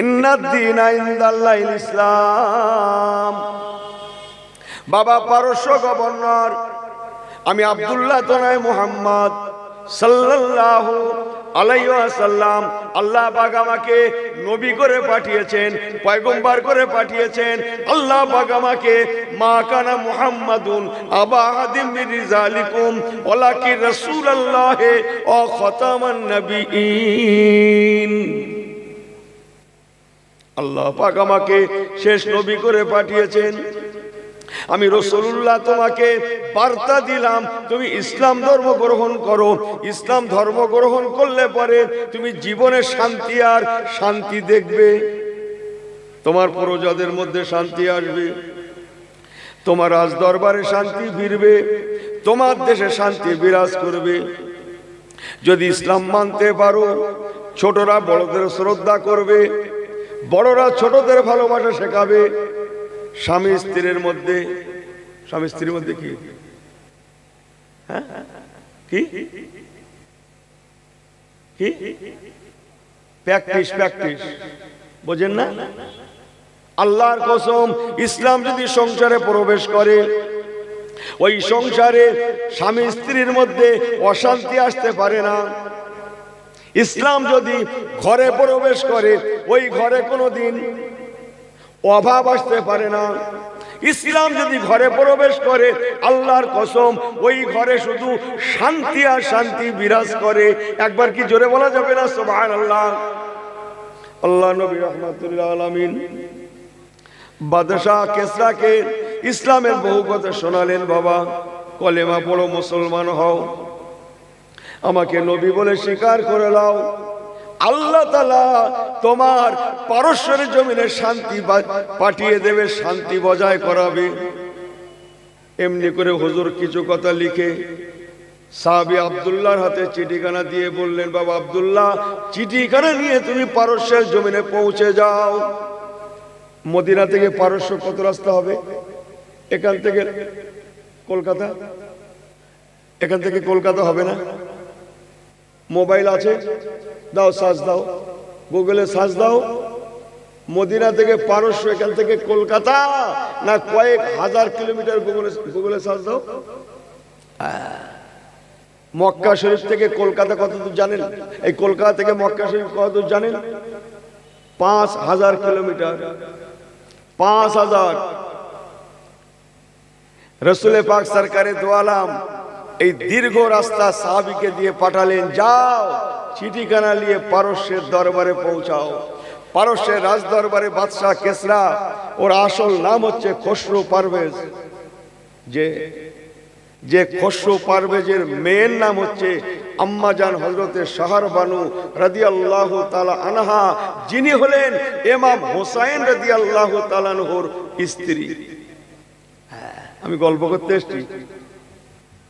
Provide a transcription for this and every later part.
ইন্নাদ-দীনা ইনদাল্লাহিল ইসলাম। বাবা পারস্য গভর্নর, আমি আব্দুল্লাহ তো নয়, মুহাম্মদ সাল্লাল্লাহু আলাইহি ওয়াসাল্লাম, আল্লাহ পাক আমাকে নবী করে পাঠিয়েছেন, পয়গম্বর করে পাঠিয়েছেন। আল্লাহ পাক আমাকে মা কানা মুহাম্মাদুন আবা আহাদিম মিন রিজালিকুম ওয়ালাকিন রাসূলুল্লাহ ওয়া খাতামান নবিয়্যিন। আল্লাহ পাক আমাকে শেষ নবী করে পাঠিয়েছেন। আমি রাসূলুল্লাহ তোমাকে বার্তা দিলাম, তুমি ইসলাম ধর্ম গ্রহণ করো। ইসলাম ধর্ম গ্রহণ করলে পরে তুমি জীবনে শান্তি আর শান্তি দেখবে, তোমার প্রজাদের মধ্যে শান্তি আসবে, তোমার রাজ দরবারে শান্তি ফিরবে, তোমার দেশে শান্তি বিরাজ করবে। যদি ইসলাম মানতে পারো, ছোটরা বড়দের শ্রদ্ধা করবে, বড়রা ছোটদের ভালোবাসা শেখাবে। স্বামী স্ত্রীর মধ্যে, স্বামী স্ত্রীর মধ্যে কি কি কি প্র্যাকটিস, প্র্যাকটিস বোঝেন না? আল্লাহর কসম, ইসলাম যদি সংসারে প্রবেশ করে, ওই সংসারে স্বামী স্ত্রীর মধ্যে অশান্তি আসতে পারে না। ইসলাম যদি ঘরে প্রবেশ করে, ওই ঘরে কোনোদিন অভাব আসতে পারে না। ইসলাম যদি ঘরে প্রবেশ করে, আল্লাহর কসম, ওই ঘরে শুধু শান্তি আর শান্তি বিরাজ করে। একবার কি জোরে বলা যাবে না সুবহানাল্লাহ? আল্লাহ নবী রাহমাতুল আলামিন বাদশাহ কেসরাকে ইসলামের বহু কথা শোনালেন। বাবা, কলেমা পড়ো, মুসলমান হও, আমাকে নবী বলে স্বীকার করে নাও। আল্লাহ তাআলা তোমার পারস্যের জমিনে শান্তি পাঠিয়ে দেবে, শান্তি বজায় করাবে। এমনি করে হুজুর কিছু কথা লিখে সাহাবী আব্দুল্লাহর হাতে চিঠিখানা দিয়ে বললেন, বাবা আব্দুল্লাহ, চিঠিখানা নিয়ে তুমি পারস্যের জমিনে পৌঁছে যাও। মদিনা থেকে পারস্য কত রাস্তা হবে? এখান থেকে কলকাতা, এখান থেকে কলকাতা হবে না? মোবাইল আছে, দাও সার্চ দাও, গুগলে সার্চ দাও, মদিনা থেকে পারস্য এখান থেকে কলকাতা না কয়েক হাজার কিলোমিটার, গুগলে সার্চ দাও। মক্কা শরীফ থেকে কলকাতা কত দূর জানেন? এই কলকাতা থেকে মক্কা শরীফ কত দূর জানেন? 5000 কিলোমিটার। 5000। রসুল পাক সরকারে দো আলম এই দীর্ঘ রাস্তা সাহাবীকে দিয়ে পাঠালেন, যাও চিঠিখানা নিয়ে পারস্যের দরবারে পৌঁছাও। পারস্যের রাজ দরবারে বাদশাহ কেসরা, ওর আসল নাম হচ্ছে খসরু পারভেজ। যে খসরু পারভেজের মেয়ের নাম হচ্ছে আম্মাজান হযরতে শাহর বানু রাদিয়াল্লাহু তাআলা আনহা, যিনি হলেন ইমাম হোসাইন রাদিয়াল্লাহু তাআলা আনহুর স্ত্রী। আমি গল্প করতে এসেছি,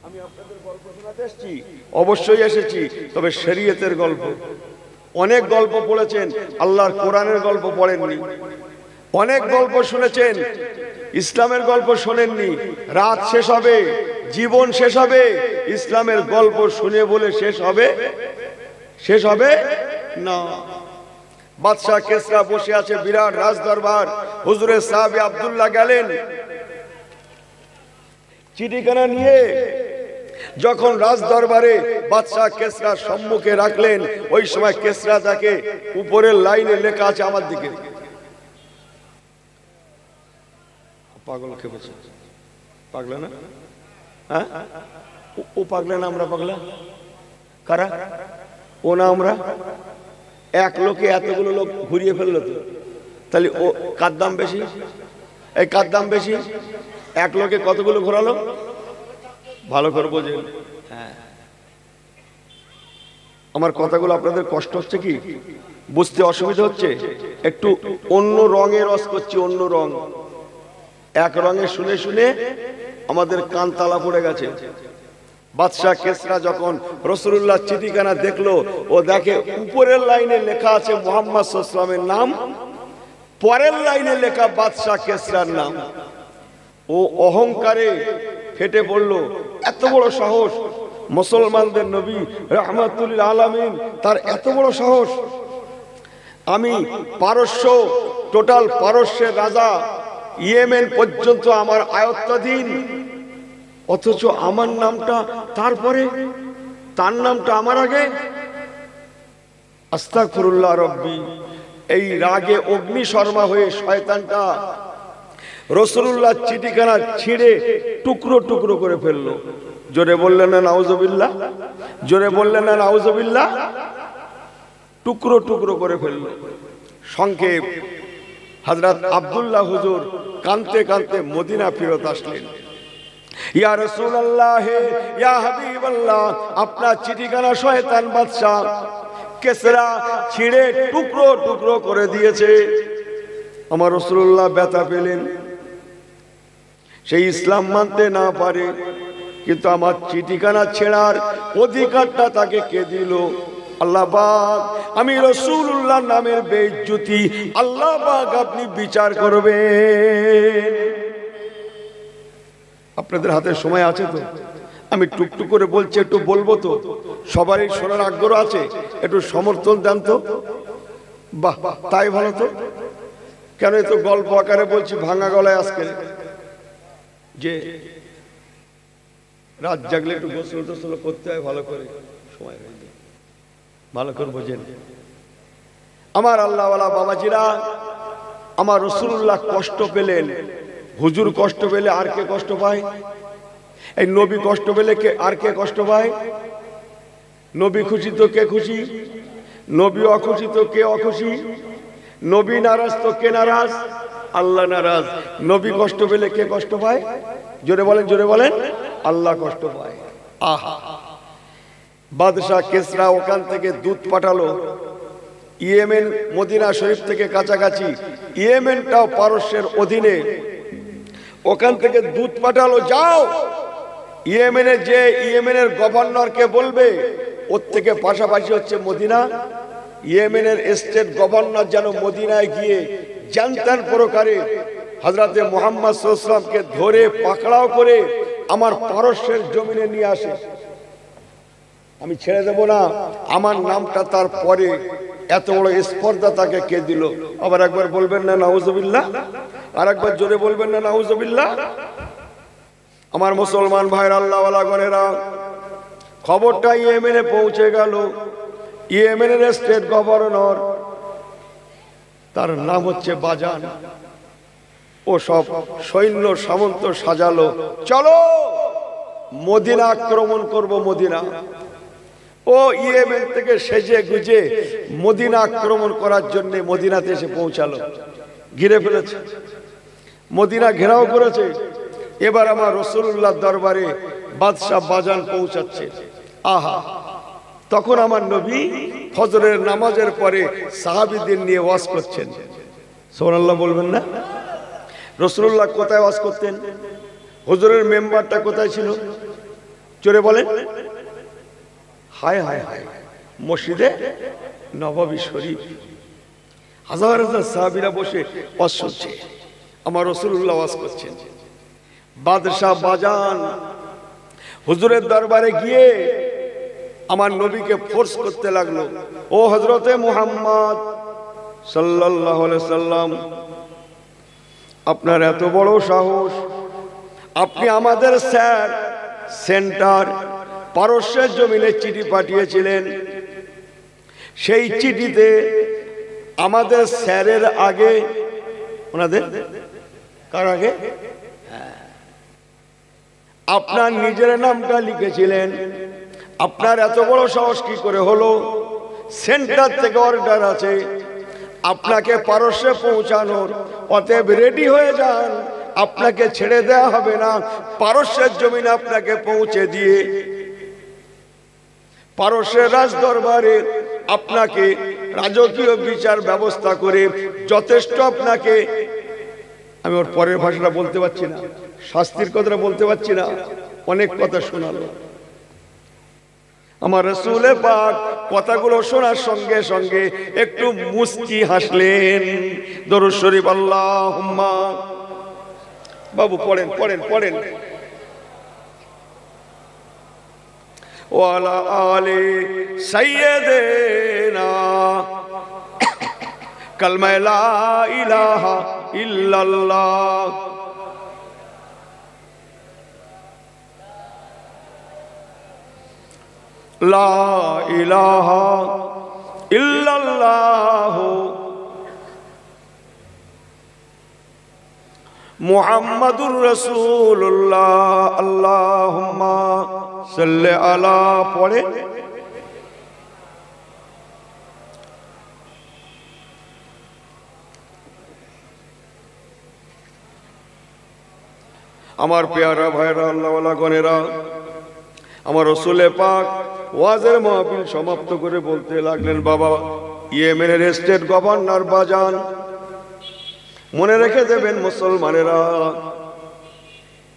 আমি আপনাদের গল্প শোনাতে এসেছি, অবশ্যই এসেছি, তবে শরীয়তের গল্প। অনেক গল্প পড়েছেন, আল্লাহর কোরআনের গল্প পড়েননি। অনেক গল্প শুনেছেন, ইসলামের গল্প শোনেননি। রাত শেষ হবে, জীবন শেষ হবে, ইসলামের গল্প শুনে বলে শেষ হবে? শেষ হবে না। বাদশাহ কেসরা বসে আছে বিরাট রাজ দরবার। হুজুরের সাহাবী আব্দুল্লাহ গেলেন চিঠিখানা নিয়ে, যখন রাজ দরবারে বাদশাহ কেসরার সম্মুখে রাখলেন, ওই সময় কেসরা তাকে উপরের লাইনে লেখা আছে আমার দিকে। পাগল কে বলছে? পাগলা না? হ্যাঁ, ও পাগলা না আমরা পাগলা? কারা? ও না আমরা? এক লোকে এতগুলো লোক ঘুরিয়ে ফেললো তো, তাহলে ও কার দাম বেশি? এই কার দাম বেশি? এক লোকে কতগুলো ঘোরালো? ভালো করে বোঝেন। হ্যাঁ, আমার কথাগুলো আপনাদের কষ্ট হচ্ছে কি? বুঝতে অসুবিধা হচ্ছে? একটু অন্য রঙের রস করছি, অন্য রং। এক রঙে শুনে শুনে আমাদের কান তালা পড়ে গেছে। বাদশাহ কেসরা যখন রাসূলুল্লাহ চিঠিখানা দেখলো, ও দেখে উপরের লাইনে লেখা আছে মুহাম্মদ সাল্লাল্লাহু আলাইহি ওয়াসাল্লামের নাম, পরের লাইনে লেখা বাদশাহ কেসরার নাম। ও অহংকারে ফেটে পড়লো। এত বড় সাহস! মুসলমানদের নবী রাহমাতুল লিল আলামিন, তার এত বড় সাহস! আমি পারস্য, টোটাল পারস্যের রাজা, ইয়েমেন পর্যন্ত আমার আয়ত্তাধীন, অথচ আমার নামটা তারপরে, তার নামটা আমার আগে। আস্তাগফিরুল্লাহ রব্বি। এই রাগে অগ্নি শর্মা হয়ে শয়তানটা রাসূলুল্লাহ চিঠিখানা ছিঁড়ে টুকরো টুকরো করে ফেললো। জোরে বললেন না নাউজুবিল্লাহ, জোরে বললেন না নাউজুবিল্লাহ। টুকরো টুকরো করে ফেললো। সংক্ষেপ, হযরত আব্দুল্লাহ হুজুর কাঁদতে কাঁদতে মদিনা ফেরত আসলেন। ইয়া রাসূলুল্লাহ, ইয়া হাবিবাল্লাহ, আপনার চিঠিখানা শয়তান বাদশা কিসরা ছিঁড়ে টুকরো টুকরো করে দিয়েছে। আমার রাসূলুল্লাহ ব্যথা পেলেন। সেই ইসলাম মানতে না পারে, কিন্তু আমার চিঠিখানা ছেড়ার অধিকারটা তাকে কে দিল? আল্লাহ পাক। আমি রাসূলুল্লাহ নামের বেইজ্জতি আল্লাহ পাক আপনি বিচার করবেন। আপনাদের হাতে সময় আছে তো? আমি টুকটুক করে বলছি, একটু বলবো তো, সবারই শোনার আগ্রহ আছে, একটু সমর্থন দেন তো। বাহ, তাই ভালো তো। কেন এত গল্প আকারে বলছি ভাঙা গলায় আজকে? যে রাত জাগলে একটু গোসল টোসল করতে হয় ভালো করে, সময় হয়ে যায়, ভালো করে বোঝেন। আমার আল্লাহওয়ালা বাবাজিরা, আমার রাসূলুল্লাহ কষ্ট পেলেন। হুজুর কষ্ট পেলে আর কে কষ্ট পায়? এই নবী কষ্ট পেলে কে আর কে কষ্ট পায়? নবী খুশি তো কে খুশি? নবী অখুশি তো কে অখুশি? নবী নারাজ তো কে নারাজ? আল্লাহ নারাজ। নবী কষ্ট পেলে কে কষ্ট পায়? জোরে বলেন, জোরে বলেন। আল্লাহ কষ্ট পায়। আহা, বাদশাহ কিসরা ওখান থেকে দূত পাঠালো। ইয়েমেন মদিনা শরীফ থেকে কাছাকাছি, ইয়েমেনটাও পারস্যের অধীনে। ওখান থেকে দূত পাঠালো, যাও ইয়েমেনে যে ইয়েমেনের গভর্নরকে বলবে, ওর থেকে পাশাপাশি হচ্ছে মদিনা, ইয়েমেনের স্টেট গভর্নর যেন মদিনায় গিয়ে জানতেন প্রকারে হযরতে মুহাম্মদ সাল্লাল্লাহু আলাইহি ওয়াসাল্লামকে ধরে পাকড়াও করে আমার পারস্যের জমিনে নিয়ে আসে। আমি ছেড়ে দেব না। আমার নামটা তার পরে এত বড় স্পর্ধা তাকে কে দিল? আবার একবার বলবেন না নাউজুবিল্লাহ? আর একবার জোরে বলবেন না নাউজুবিল্লাহ? আমার মুসলমান ভাইরা, আল্লাহওয়ালা গণেরা, খবরটা ইয়েমেনে পৌঁছে গেল। ইয়েমেনের স্টেট গভর্নর, তার নাম হচ্ছে বাজান। ও সব সৈন্য সামন্ত সাজালো, চলো মদিনা আক্রমণ করব। মদিনা, ও ইয়েমেন থেকে সেজে গুজে মদিনা আক্রমণ করার জন্য মদিনাতে এসে পৌঁছালো। ঘিরে ফেলেছে, মদিনা ঘেরাও করেছে। এবার আমার রাসূলুল্লাহ দরবারে বাদশা বাজান পৌঁছাচ্ছে। আহা, তখন আমার নবী ফজরের নামাজের পরে সাহাবীদের নিয়ে ওয়াজ করছেন। সুবহানাল্লাহ বলবেন না? রাসূলুল্লাহ কোথায় ওয়াজ করতেন? হুজুরের মেম্বারটা কোথায় ছিল? জোরে বলেন। হায় হায় হায়, মসজিদে নববী শরীফ। হাজার হাজার সাহাবীরা বসে ওয়াজ শুনছে, আমার রাসূলুল্লাহ ওয়াজ করছেন। বাদশাহ বাজান হুজুরের দরবারে গিয়ে আমার নবীকে ফোর্স করতে লাগলো, ও হযরতে মুহাম্মদ সাল্লাল্লাহু আলাইহি সাল্লাম, আপনার এত বড় সাহস, আপনি আমাদের স্যার সেন্টার পারস্যের জমিনে চিঠি পাঠিয়েছিলেন। সেই চিঠিতে আমাদের স্যারের আগে, ওনাদের কার আগে? আপনার নিজের নামটা লিখেছিলেন। আপনার এত বড় সাহস কি করে হলো? সেন্টার থেকে অর্ডার আছে আপনাকে পারস্যে পৌঁছানোর, অতএব রেডি হয়ে যান, আপনাকে ছেড়ে দেয়া হবে না। পারস্যের জমিনে আপনাকে পৌঁছে দিয়ে পারস্যের রাজ দরবারে আপনাকে রাজকীয় বিচার ব্যবস্থা করে যথেষ্ট আপনাকে, আমি ওর পরের ভাষাটা বলতে পারছি না, শাস্তির কথাটা বলতে পারছি না, অনেক কথা শোনালো। আমার রাসূল পাক কথাগুলো শোনার সঙ্গে সঙ্গে একটু মুস্কি হাসলেন। দরুদ শরীফ আল্লাহুম্মা, বাবু পড়েন পড়েন পড়েন। ওয়ালা আলি সাইয়্যিদিনা কালমায়ে লা ইলাহা ইল্লাল্লাহ। লা ইলাহা ইল্লাল্লাহ মুহাম্মাদুর রাসূলুল্লাহ। আল্লাহুম্মা সাল্লি আলা পড়ে আমার পেয়ারা ভাইরা, আল্লাহওয়ালা গণেরা, আমার রসুলে পাক ওয়াজের মাহফিল সমাপ্ত করে বলতে লাগলেন, বাবা ইয়েমেনের স্টেট গভর্নর বাজান, মনে রেখে দেবেন মুসলমানেরা,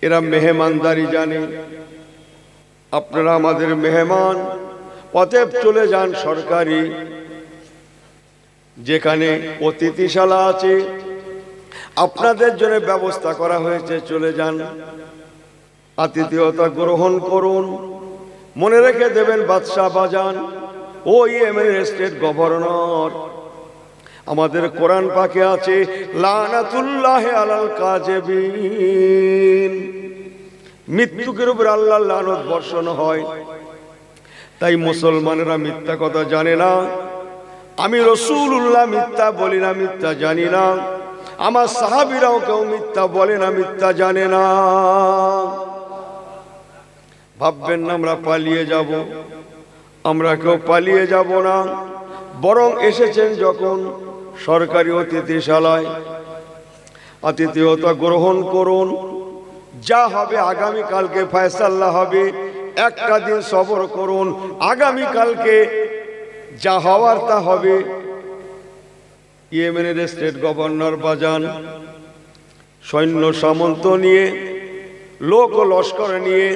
এরা মেহমানদারি জানে, আপনারা আমাদের মেহমান, অতএব চলে যান সরকারি যেখানে অতিথিশালা আছে, আপনাদের জন্য ব্যবস্থা করা হয়েছে, চলে যান, আতিথেয়তা গ্রহণ করুন। মনে রেখে দেবেন বাদশাহ বাজান, ও ইয়েমেনের স্টেট গভর্নর, আমাদের কোরআন পাকে আছে লানাতুল্লাহি আলাল কাযিবিন, মৃত্যুকের উপর আল্লাহর লানত বর্ষণ হয়। তাই মুসলমানেরা মিথ্যা কথা জানে না, আমি রাসূলুল্লাহ মিথ্যা বলি না, মিথ্যা জানি না, আমার সাহাবীরাও কেউ মিথ্যা বলে না, মিথ্যা জানে না। ভাববেন না আমরা পালিয়ে যাব, আমরা কেউ পালিয়ে যাব না, বরং এসেছেন যখন সরকারি অতিথিশালায়, আতিথেয়তা গ্রহণ করুন। যা হবে আগামীকালকে ফয়সালা হবে, একটা দিন সবর করুন, আগামীকালকে যা হওয়ার তা হবে। ইয়েমেনের স্টেট গভর্নর বাজান সৈন্য সামন্ত নিয়ে, লোক ও লস্কর নিয়ে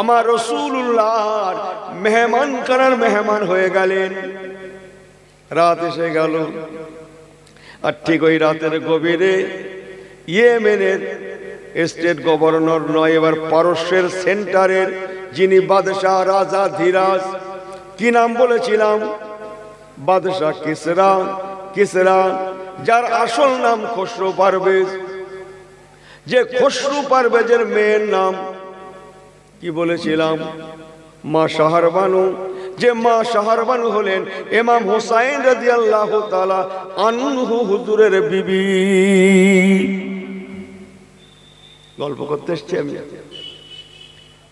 আমার রাসূলুল্লাহর মেহমান করার মেহমান হয়ে গেলেন। রাত এসে গেল, আর ঠিক ওই রাতের গভীরে ইয়েমেনের স্টেট গভর্নর নয়, এবার পারস্যের সেন্টারের যিনি বাদশাহ রাজা ধীরাজ, কি নাম বলেছিলাম, বাদশাহ কিসরা, কিসরা যার আসল নাম খসরু পারভেজ, যে খসরু পারভেজের মেয়ের নাম কি বলেছিলাম, মা শাহরবানু, যে মা শাহরবানু হলেন ইমাম হুসাইন রাদিয়াল্লাহু তাআলা আনহু হুজুরের বিবি। গল্প করতে এসেছি আমি।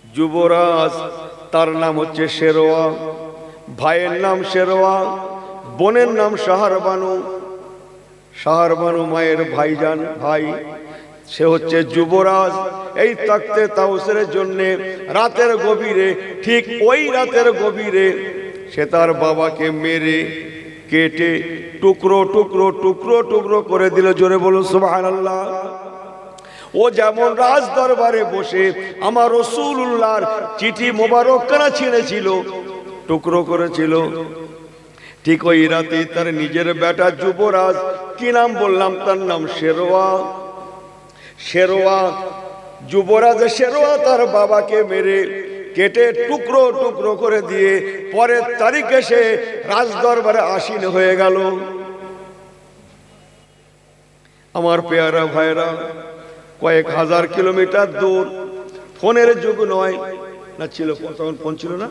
যুবরাজ তার নাম হচ্ছে শেরওয়া, ভাইয়ের নাম শেরওয়া, বোনের নাম শাহরবানু। শাহরবানু মায়ের ভাইজান, ভাই, সে হচ্ছে যুবরাজ। এই তাকতে তাউসের জন্য রাতের গভীরে, ঠিক ওই রাতের গভীরে সে তার বাবাকে মেরে কেটে টুকরো টুকরো টুকরো টুকরো করে দিল। জোরে বলুন সুবহানাল্লাহ। ও যেমন রাজ দরবারে বসে আমার রাসূলুল্লাহর চিঠি মোবারকখানা ছিঁড়েছিল, টুকরো করেছিল, ঠিক ওই রাতে তার নিজের বেটা যুবরাজ, কি নাম বললাম, তার নাম শেরওয়া। শেরওয়া, যুবরাজ শেরওয়া তার বাবাকে মেরে কেটে টুকরো টুকরো করে দিয়ে পরের তারিখে সে রাজ দরবারে আসীন হয়ে গেল। আমার পেয়ারা ভাইরা, কয়েক হাজার কিলোমিটার দূর, ফোনের যুগ নয় না, ছিল তখন ফোন ছিল না।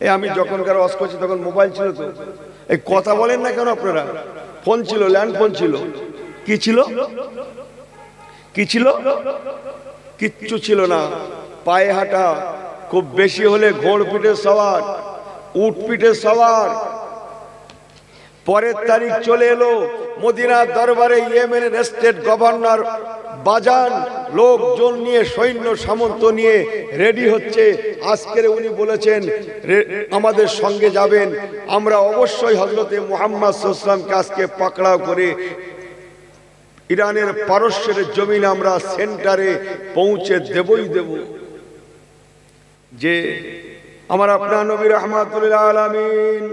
এই আমি যখনকার ওয়াজ করছি তখন মোবাইল ছিল, তো এই কথা বলেন না কেন আপনারা, ফোন ছিল, ল্যান্ড ফোন ছিল। কি ছিল, কি ছিল, কিচ্ছু ছিল না। পায়ে হাঁটা, খুব বেশি হলে ঘোড় পিঠে সওয়ার, উট পিঠে সওয়ার। পরের তারিখ চলে এলো, মদিনার দরবারে ইয়েমেনের স্টেট গভর্নর বাজান লোকজন নিয়ে, সৈন্য সামন্ত নিয়ে রেডি হচ্ছে। আজকের উনি বলেছেন আমাদের সঙ্গে যাবেন, আমরা অবশ্যই হযরতে মুহাম্মদ সাল্লাল্লাহু আলাইহি ওয়াসাল্লামকে আজকে পাকড়াও করে ইরানের পারস্যের জমিনে আমরা সেন্টারে পৌঁছে দেবই দেব। যে আমার আপনার নবী রাহমাতুল লিল আলামিন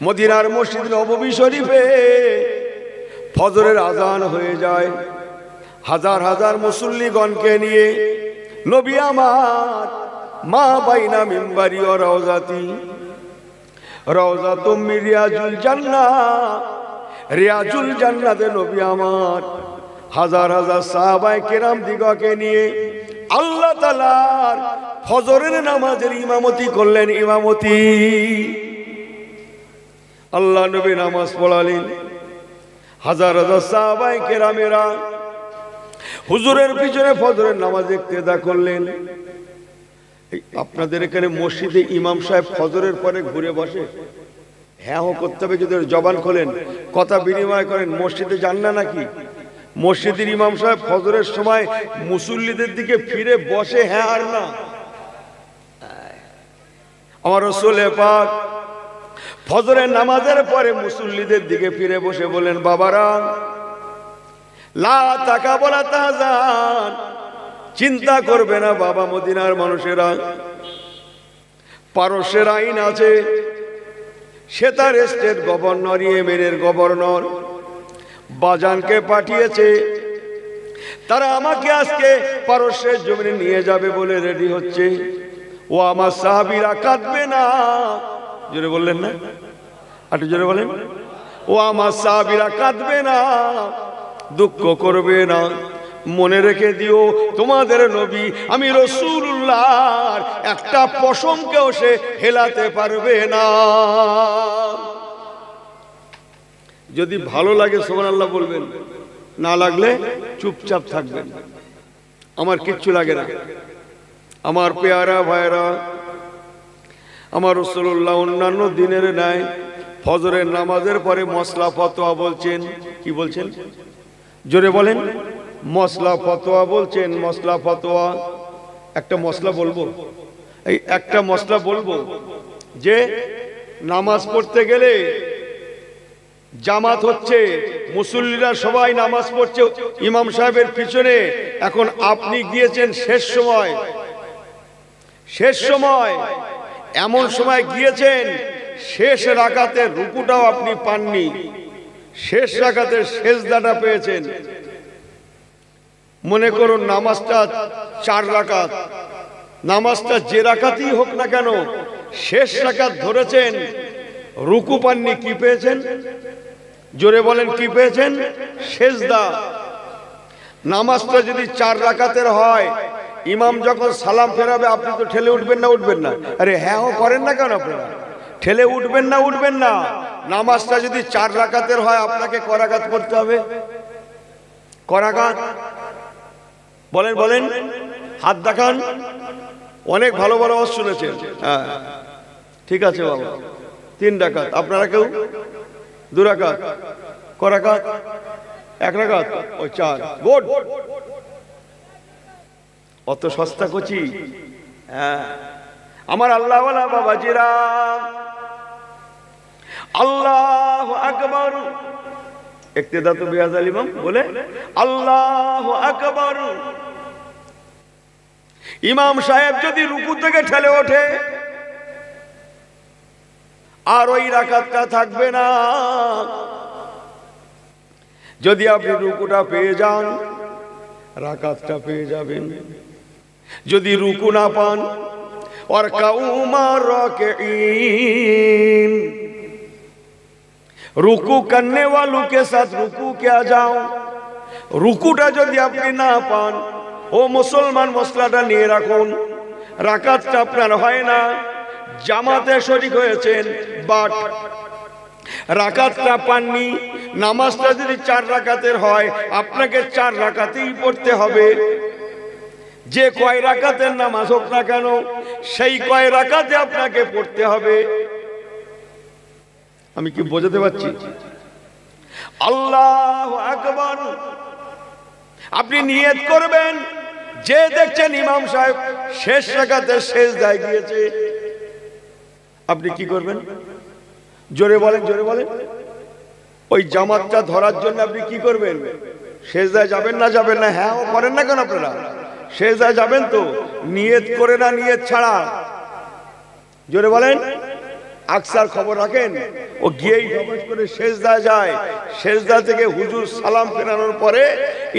মদিনার মসজিদ নববী শরীফে ফজরের আজান হয়ে যায়, হাজার হাজার মুসল্লিগণকে নিয়ে নবী আমার মা বাইনা মিম্বারি ও রওজাতি, রওজাতুম মিন রিয়াজুল জান্নাহ, রিয়াজুল জান্নাতে নবী আমার হাজার হাজার সাহাবায়ে কেরাম দিগকে নিয়ে আল্লাহ তাআলার ফজরের নামাজের ইমামতি করলেন। ইমামতি আল্লাহ নবী নামাজ পড়ালেন, হাজার হাজার সাহাবায়ে কেরামেরা হুজুরের পিছনে ফজরের নামাজ ইক্তেদা করলেন। আপনাদের এখানে মসজিদে ইমাম সাহেব ফজরের পরে ঘুরে বসে? হ্যাঁ করতে হবে, যদি জবান খোলেন কথা বিনিময় করেন। মসজিদে যান না নাকি? মসজিদের ইমাম সাহেব ফজরের সময় মুসল্লিদের দিকে ফিরে বসে, হ্যাঁ আর না? আমার রাসূল পাক ফজরের নামাজের পরে মুসল্লিদের দিকে ফিরে বসে বলেন, বাবারা লা তাকাবলা তাহজান, চিন্তা করবে না বাবা। মদিনার মানুষেরা, পারস্যের আইন আছে, সে তার স্টেট গভর্নর, ইয়েমেনের গভর্নর বাজানকে পাঠিয়েছে, তারা আমাকে আজকে পারস্যের জমিনে নিয়ে যাবে বলে রেডি হচ্ছে। ও আমার সাহাবীরা কাঁদবে না। জোরে বললেন না? একটু জোরে বলেন। ও আমার সাহাবীরা কাঁদবে না, দুঃখ করবে না। মনে রেখে দিও, তোমাদের নবী আমি রাসূলুল্লাহর একটা পশমকেও সে হেলাতে পারবে না। যদি ভালো লাগে সুবহানাল্লাহ বলবেন, না লাগলে চুপচাপ থাকবেন। আমার কিচ্ছু লাগে না। আমার পেয়ারা ভাইরা, আমার রাসূলুল্লাহ অন্যান্য দিনের ন্যায় ফজরের নামাজের পরে মসলা ফতোয়া বলছেন। কি বলছেন? জোরে বলেন। মসলা ফতোয়া বলছেন। মসলা ফতোয়া একটা মসলা বলবো, এই একটা মসলা বলবো যে নামাজ পড়তে গেলে জামাত হচ্ছে, মুসল্লিরা সবাই নামাজ পড়ছে ইমাম সাহেবের পিছনে। এখন আপনি গিয়েছেন শেষ সময়, শেষ সময়, এমন সময় গিয়েছেন শেষ রাকাতের রুকুটাও আপনি পাননি, শেষ রাকাতের সেজদাটা পেয়েছেন। মনে করুন নামাজটা 4 রাকাত, নামাজটা যে রাকাতই হোক না কেন শেষ রাকাত ধরেছেন, রুকু পাননি, কি পেয়েছেন? জোরে বলেন, কি পেয়েছেন? সেজদা। নামাজটা যদি 4 রাকাতের হয়, ইমাম যখন সালাম ফেরাবে আপনি তো ঠেলে উঠবেন না? উঠবেন না? আরে হ্যাঁ করেন না কেন আপনারা? ঠেলে উঠবেন না? উঠবেন না? নামাজটা যদি 4 রাকাতের হয় আপনাকে ক রাকাত পড়তে হবে? ক রাকাত বলেন? বলেন, হাত দেখান। অনেক ভালো ভালো ওয়াজ শুনেছেন। হ্যাঁ ঠিক আছে বাবা, 3 রাকাত। আপনারা কেউ 2 রাকাত? ক রাকাত? 1 রাকাত? ও 4। গুড। অত সস্তা কচি? হ্যাঁ আমার আল্লাহওয়ালা বাবাজিরা, আল্লাহু আকবার। ইক্তেদা তো বিহাজাল ইমাম বলে আল্লাহু আকবার। ইমাম সাহেব যদি রুকু থেকে ঠেলে ওঠে আর ওই রাকাতটা থাকবে না। যদি আপনি রুকুটা পেয়ে যান রাকাতটা পেয়ে যাবেন। যদি রুকু না পান, और कौमा राकिईन, रुकू करने वालों के साथ रुकू क्या जाओ। रुकुटा যদি আপনি না পান, ও মুসলমান মসলাটা নিয়ে রাখুন, রাকাতটা আপনার হয় না, জামাতে শরীক হয়েছেন বাট রাকাতটা পাননি। নামাজটা যদি 4 রাকাতের হয় আপনাকে 4 রাকাতেই পড়তে হবে। যে কয় রাকাতের নামাজ হোক না কেন সেই কয় রাকাতে আপনাকে পড়তে হবে। আমি কি বোঝাতে পারছি? আল্লাহু আকবার। আপনি নিয়ত করবেন, যে দেখছেন ইমাম সাহেব শেষ রাকাতে সেজদায় গিয়েছে, আপনি কি করবেন? জোরে বলেন, জোরে বলেন। ওই জামাতটা ধরার জন্য আপনি কি করবেন? সেজদায় যাবেন না? যাবেন না? হ্যাঁ ও করেন না কেন আপনারা? সেজদায় যাবেন তো, নিয়ত করে না নিয়ত ছাড়া? জোরে বলেন। আকসার খবর রাখেন, ও গিয়েই নামাজ করে সেজদায় যায়। সেজদা থেকে হুজুর সালাম ফেরানোর পরে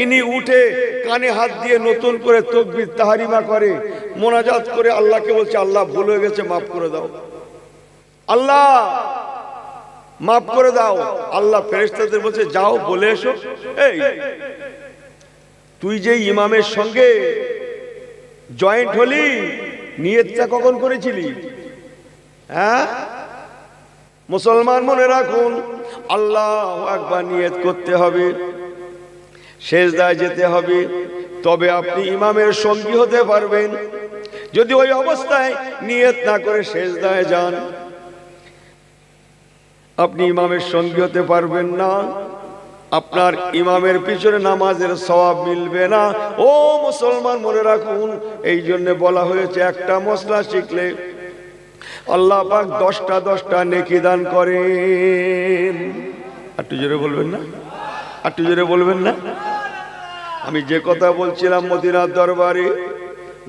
ইনি উঠে কানে হাত দিয়ে নতুন করে তাকবীর তাহরিমা করে, মোনাজাত করে আল্লাহকে বলছে, আল্লাহ ভুল হয়ে গেছে, মাফ করে দাও। আল্লাহ মাফ করে দাও। আল্লাহ ফেরেশতাদের বলছে যাও বলে এসো, এই তুই যে ইমামের সঙ্গে জয়েন্ট হলি, নিয়তটা কখন করেছিলি? হ্যাঁ মুসলমান মনে রাখুন, আল্লাহু আকবার নিয়ত করতে হবে, সেজদায় যেতে হবে, তবে আপনি ইমামের সঙ্গী হতে পারবেন। যদি ওই অবস্থায় নিয়ত না করে সেজদায় যান, আপনি ইমামের সঙ্গী হতে পারবেন না, আপনার ইমামের পিছনে নামাজের সওয়াব মিলবে না। ও মুসলমান মনে রাখুন, এই জন্য বলা হয়েছে একটা মসলা শিখলে আল্লাহ পাক 10টা নেকি দান করেন। একটু জোরে বলবেন না? একটু জোরে বলবেন না? আমি যে কথা বলছিলাম মদিনার দরবারে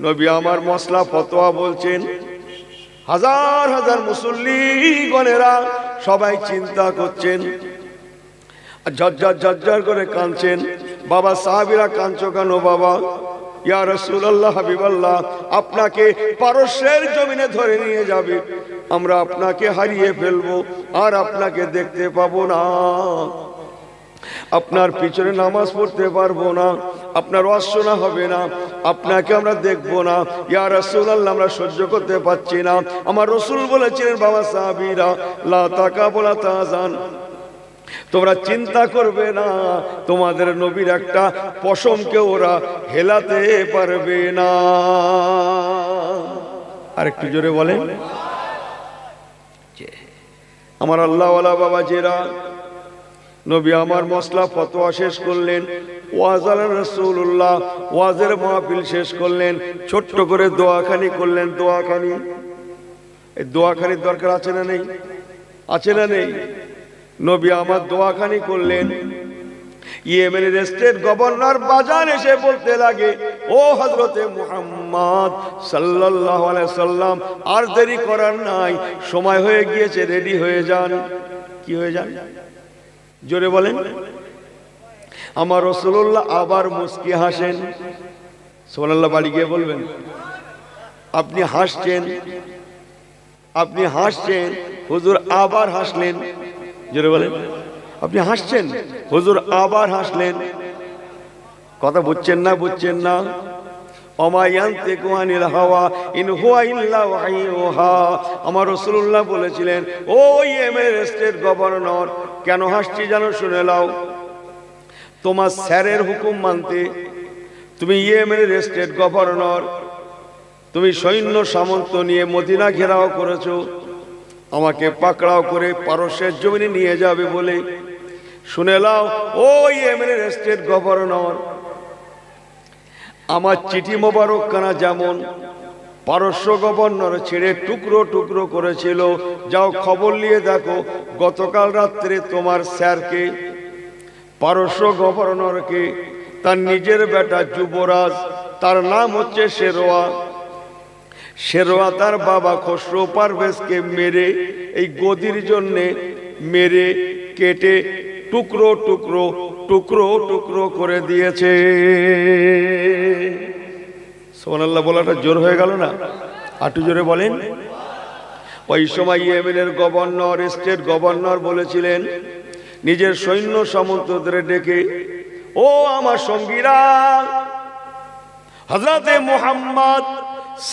নবী আমার মসলা ফতোয়া বলছেন, হাজার হাজার মুসল্লিগণেরা সবাই চিন্তা করছেন, ঝরঝর ঝরঝর করে কাঁদছেন। বাবা সাহাবীরা কাঁদছো কেন বাবা? ইয়া রাসূলুল্লাহ, হাবিবাল্লাহ, আপনাকে পারস্যের জমিনে ধরে নিয়ে যাবে, আমরা আপনাকে হারিয়ে ফেলবো, আর আপনাকে দেখতে পাবো না, আপনার পিছনে নামাজ পড়তে পারবো না, আপনার ওয়াজ শোনা হবে না, আপনাকে আমরা দেখবো না। ইয়া রাসূলুল্লাহ, আমরা সহ্য করতে পারছি না। আমার রাসূল বলেছিলেন, বাবা সাহাবীরা, লা তাকাবু লা তাহজান, তোমরা চিন্তা করবে না, তোমাদের নবীর একটা পশমকে ওরা হেলাতে পারবে না। আর একটু জোরে বলেন। আমার আল্লাহওয়ালা বাবাজিরা, নবী আমার মসলা ফতোয়া শেষ করলেন, ওয়াজ আলা রাসূলুল্লাহ, ওয়াজের মাহফিল শেষ করলেন, ছোট্ট করে দোয়াখানি করলেন। দোয়াখানি, এই দোয়াখানির দরকার আছে না নেই? আছে না নেই? নবী আমার দোয়াখানি করলেন। ইয়েমেনের স্টেট গভর্নর বাজান এসে বলতে লাগে, ও হযরতে মুহাম্মদ সাল্লাল্লাহু আলাইহি সাল্লাম, আর দেরি করার নাই, সময় হয়ে গিয়েছে, রেডি হয়ে যান। কি হয়ে যান? জোরে বলেন। আমার রাসূলুল্লাহ আবার মুস্কি হাসেন। সুবহানাল্লাহ, বাড়ি গিয়ে বলবেন। আপনি হাসছেন, আপনি হাসছেন, হুজুর আবার হাসলেন। জোরে বলেন। আপনি হাসছেন, হুজুর আবার হাসলেন। কথা বুঝছেন না? বুঝছেন না? ওমা ইয়ানতিকু আনিল হাওয়া ইন হুয়া ইল্লা ওয়াহয়ুহা। আমার রাসূলুল্লাহ বলেছিলেন, ও ইয়েমেনের স্টেট গভর্নর, কেন হাসছি জানো? শুনে নাও। তোমার স্যারের হুকুম মানতে, তুমি ইয়েমেনের স্টেট গভর্নর, তুমি সৈন্য সামন্ত নিয়ে মদিনা ঘেরাও করেছো, আমাকে পাকড়াও করে পারস্যের জমিনে নিয়ে যাবে বলে। শুনে নাও, ও ইয়েমেনের স্টেট গভর্নর, আমার চিঠি মোবারক খানা যেমন পারস্য গভর্নর ছেড়ে টুকরো টুকরো করেছিল, যাও খবর নিয়ে দেখো, গতকাল রাত্রে তোমার স্যারকে, পারস্য গভর্নরকে, তার নিজের বেটা যুবরাজ, তার নাম হচ্ছে শেরওয়া, শেরওয়া তার বাবা খসরু পারভেজকে মেরে, এই গদির জন্যে মেরে কেটে টুকরো টুকরো টুকরো টুকরো করে দিয়েছে। সুবহানাল্লাহ বলাটা জোর হয়ে গেল না? আটু জোরে বলেন। ওই সময় ইয়েমেনের গভর্নর, স্টেট গভর্নর বলেছিলেন নিজের সৈন্য সামন্তদের ডেকে, ও আমার সঙ্গীরা, হযরতে মুহাম্মদ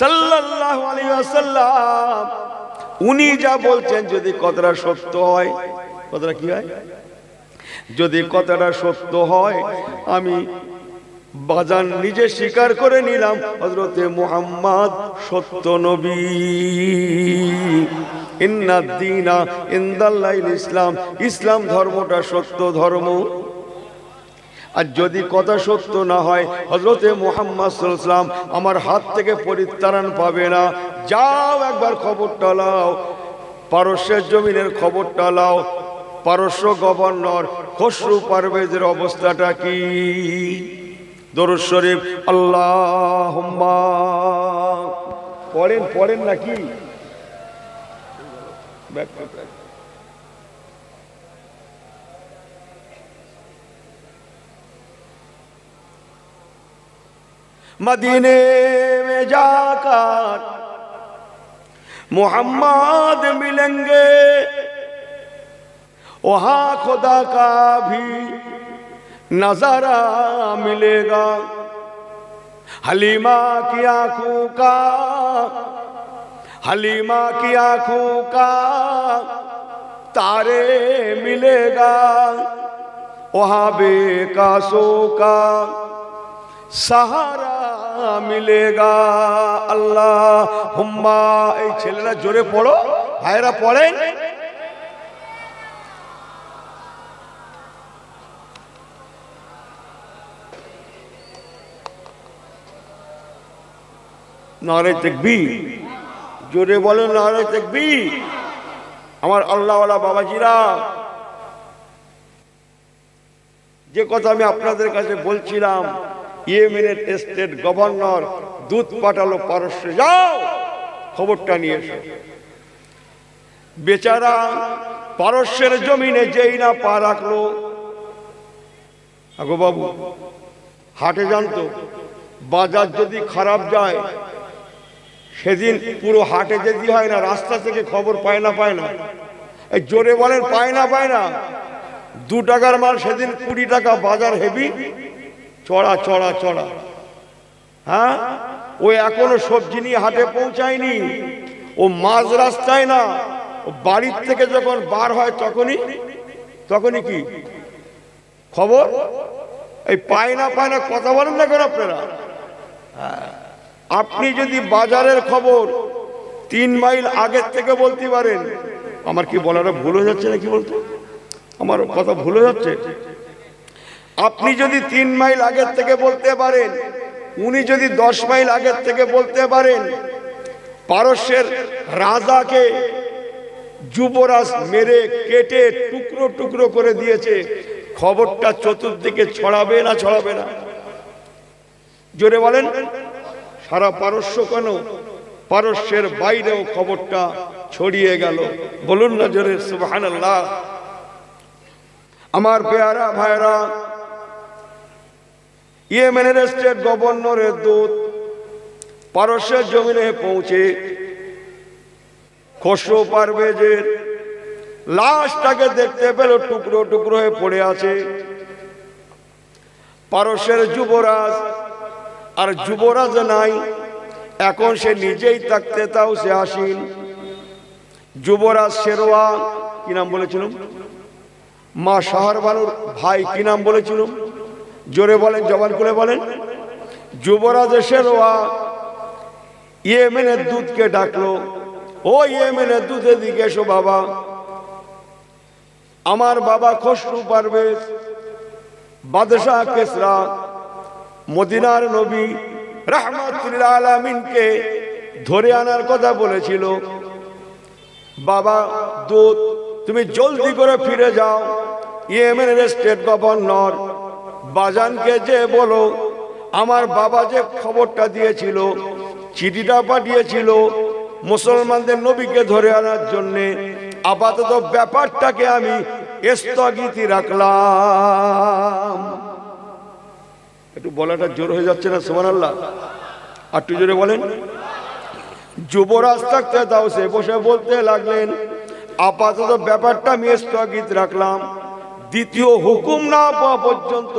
সাল্লাল্লাহু আলাইহি ওয়াসাল্লাম উনি যা বলছেন, যদি কথাটা সত্য হয়, কথাটা কি হয়? যদি কথাটা সত্য হয়, আমি বাজান নিজে স্বীকার করে নিলাম হযরতে মুহাম্মদ সত্য নবী। ইন্নাদ দীনা ইনদাল্লাহিল ইসলাম, ইসলাম ধর্মটা সত্য ধর্ম। আর যদি কথা সত্য না হয়, হযরতে মুহাম্মদ সাল্লাল্লাহু আলাইহি ওয়াসাল্লাম আমার হাত থেকে পরিত্রাণ পাবে না। যাও একবার খবরটা লাও, পারস্যের জমিনের খবরটা লাও, পারস্য গভর্নর খসরু পারভেজের অবস্থাটা কি? দরুদ শরীফ আল্লাহুম্মা পড়েন, পড়েন নাকি? मदीने में जाकर मोहम्मद मिलेंगे, वहां खुदा का भी नजारा मिलेगा। हलीमा की आंखों का, हलीमा की आंखों का तारे मिलेगा। वहां बेकासों का सहारा मिलेगा। अल्लाहुम्मा। এই ছেলেরা জোরে পড়ো, ভাইরা পড়েন। নারে তাকবীর, জোরে বলেন নারে তাকবীর। আমার আল্লাহওয়ালা বাবাজিরা, যে কথা আমি আপনাদের কাছে বলছিলাম, ইয়েমেনের স্টেট গভর্নর দূত পাঠালো পারস্যে, যাও খবরটা নিয়ে এসো। বেচারা পারস্যের জমিনে যেই না পা রাখলো, আগো বাবু হাটে জানতো বাজার যদি খারাপ যায় সেদিন পুরো হাটে যদি হয় না, রাস্তা থেকে খবর পায় না এই জোরে বলেন পায় না 2 টাকার মাল সেদিন 20 টাকা, বাজার হেভি চড়া চড়া চড়া। হ্যাঁ, ও এখনো সবজি নিয়ে হাটে পৌঁছায়নি, ও মাঝ রাস্তায় না, ও বাড়ির থেকে যখন বার হয় তখনই কি খবর, এই পায় না কথা বলেন না কেন আপনারা? আপনি যদি বাজারের খবর 3 মাইল আগের থেকে বলতে পারেন, আমার কি বলাটা ভুল হয়ে যাচ্ছে নাকি বলতে, আমার কথা ভুল হয়ে যাচ্ছে? আপনি যদি 3 মাইল আগের থেকে বলতে পারেন, উনি যদি 10 মাইল আগের থেকে বলতে পারেন, পারস্যের রাজাকে যুবরাজ মেরে কেটে টুকরো টুকরো করে দিয়েছে, খবরটা চতুর্দিকে ছড়াবে না ছড়াবে না? জোরে বলেন। সারা পারস্য কেন, পারস্যের বাইরেও খবরটা ছড়িয়ে গেল। বলুন না জোরে সুবহানাল্লাহ। আমার পেয়ারা ভাইরা, ইয়েমেনের স্টেট গভর্নরের দূত পারস্যের জমিনে পৌঁছে খসরু পারভেজের লাশটাকে দেখতে পেল টুকরো টুকরো হয়ে পড়ে আছে। পারস্যের যুবরাজ আর যুবরাজ নাই, এখন সে নিজেই থাকতে তাও সে আসীন। যুবরাজ শেরওয়া, কি নাম বলেছিলাম? মা শাহরবানুর ভাই কি নাম বলেছিলাম? জোরে বলেন, জবান খুলে বলেন। যুবরাজ শেরওয়া ইয়েমেনের দূতকে ডাকলো, ও ইয়েমেনের দূত এদিকে এসো বাবা। আমার বাবা খসরু পারভেজ বাদশাহ কিসরা মদিনার নবী রাহমাতুল আলামিনকে ধরে আনার কথা বলেছিল। বাবা দূত, তুমি জলদি করে ফিরে যাও, ইয়েমেনের স্টেট গভর্নর বাজানকে যে বলো আমার বাবা যে খবরটা দিয়েছিল, চিঠিটা পাঠিয়েছিল মুসলমানদের নবীকে ধরে আনার জন্যে, আপাতত ব্যাপারটাকে আমি স্থগিত রাখলাম। একটু বলাটা জোর হয়ে যাচ্ছে না? সুবহানাল্লাহ। আর একটু জোরে বলেন। যুবরাজ থাকতে তাও সে বসে বলতে লাগলেন, আপাতত ব্যাপারটা আমি স্থগিত রাখলাম, দ্বিতীয় হুকুম না পাওয়া পর্যন্ত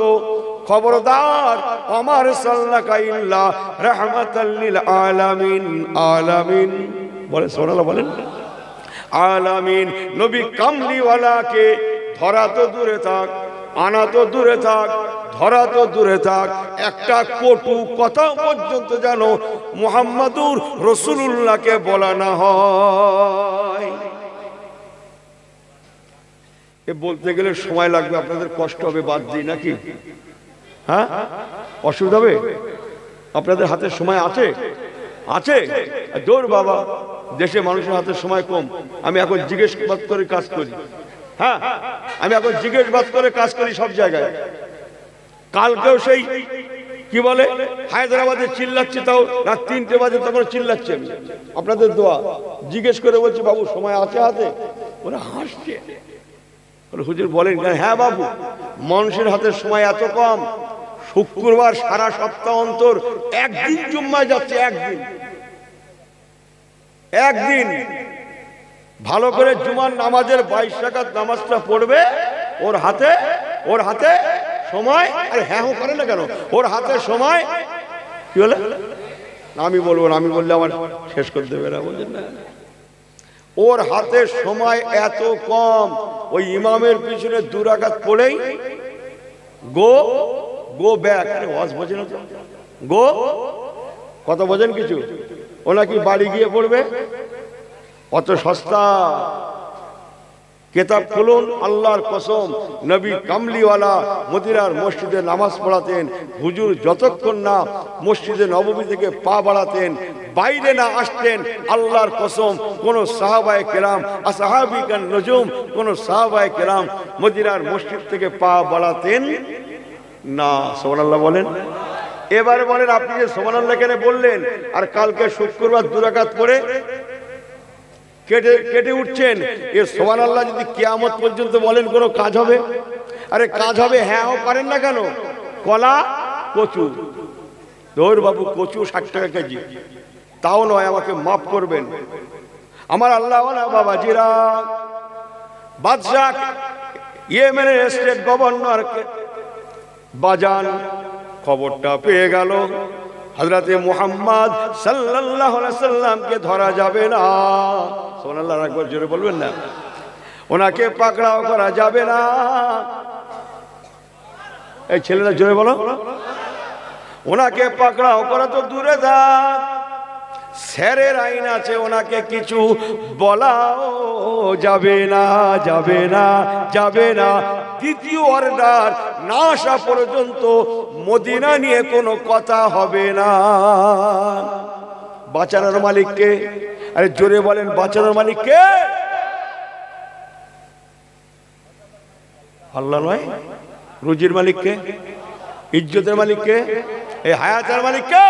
খবরদার আমার সাল্লাকা ইল্লা রাহমাতাল লিল আলামিন। আলামিন বলে সুবহানাল্লাহ বলেন। আলামিন নবী কামলিওয়ালাকে ধরা তো দূরে থাক, আনা তো দূরে থাক, ধরা তো দূরে থাক, একটা কটু কথা পর্যন্ত যেন মুহাম্মাদুর রাসূলুল্লাহকে বলা না হয়। এ বলতে গেলে সময় লাগবে, আপনাদের কষ্ট হবে, বাদ দিই নাকি? হ্যাঁ, অসুবিধা হবে? আপনাদের হাতে সময় আছে? আছে? দৌড় বাবা, দেশে মানুষের হাতে সময় কম। আমি এখন জিজ্ঞেসবাদ করে কাজ করি। হ্যাঁ, আমি এখন জিজ্ঞেসবাদ করে কাজ করি সব জায়গায়। কালকেও সেই কি বলে হায়দ্রাবাদে চিল্লাচ্ছে, তাও রাত 3টে বাজে তখন চিল্লাচ্ছে। আপনাদের দোয়া জিজ্ঞেস করে বলছি, বাবু সময় আছে হাতে? ওরা হাসছে। হুজুর বলেন, হ্যাঁ বাবু, মানুষের হাতে সময় এত কম, শুক্রবার সারা সপ্তাহ অন্তর একদিন জুম্মায় যাচ্ছে, একদিন ভালো করে জুমার নামাজের 22 রাকাত নামাজটা পড়বে, ওর হাতে সময়, আরে হ্যাঁ করে না কেন, ওর হাতে সময় কি বলে, আমি বলবো না, আমি বললে আমার শেষ করে দেবে না, বলছেন না, ওর হাতে সময় এত কম, ওই ইমামের পিছনে 2 রাকাত পড়েই গো ব্যাক। আরে ওয়াজ বোঝেন না, গো কথা বোঝেন কিছু, ও নাকি বাড়ি গিয়ে পড়বে, অত সস্তা। কেতাব খুলুন, আল্লাহর কসম, নবী কামলিওয়ালা মদিনার মসজিদে নামাজ পড়াতেন, হুজুর যতক্ষণ না মসজিদে নববী থেকে পা বাড়াতেন, বাইরে না আসতেন, আল্লাহর কসম কোন সাহাবায়ে কেরাম আসহাবিকান নজুম, কোন সাহাবায়ে কেরাম মদিনার মসজিদ থেকে পা বাড়াতেন না। সুবহানাল্লাহ বলেন। এবারে বলেন, আপনি যে সুবহানাল্লাহ কেন বললেন, আর কালকে শুক্রবার 2 রাকাত পড়ে কেটে উঠছেন, এ সুবহানাল্লাহ যদি কিয়ামত পর্যন্ত বলেন কোনো কাজ হবে? আরে কাজ হবে, হ্যাঁ পারেন না কেন? কলা কচু, ধর বাবু কচু 60 টাকা কেজি, তাও নয়, আমাকে মাফ করবেন আমার আল্লাহওয়ালা বাবাজিরা। বাদশাহ ইয়েমেনের স্টেট গভর্নর বাজান খবরটা পেয়ে গেল, হযরতে মুহাম্মদ সাল্লাল্লাহু আলাইহি সাল্লামকে ধরা যাবে না। সুবহানাল্লাহ, একবার জোরে বলবেন না, ওনাকে পাকড়াও করা যাবে না। এই ছেলেরা জোরে বলো, ওনাকে পাকড়াও করা তো দূরে থাক, স্যারের আইন আছে, ওনাকে কিছু বলাও যাবে না, যাবে না, যাবে না। দ্বিতীয় অর্ডার না আসা পর্যন্ত মদিনা নিয়ে কোনো কথা হবে না। বাঁচানোর মালিককে, আরে জোরে বলেন, বাঁচানোর মালিককে? আল্লাহ নয়? রুজির মালিককে, ইজ্জতের মালিককে, এই হায়াতের মালিককে?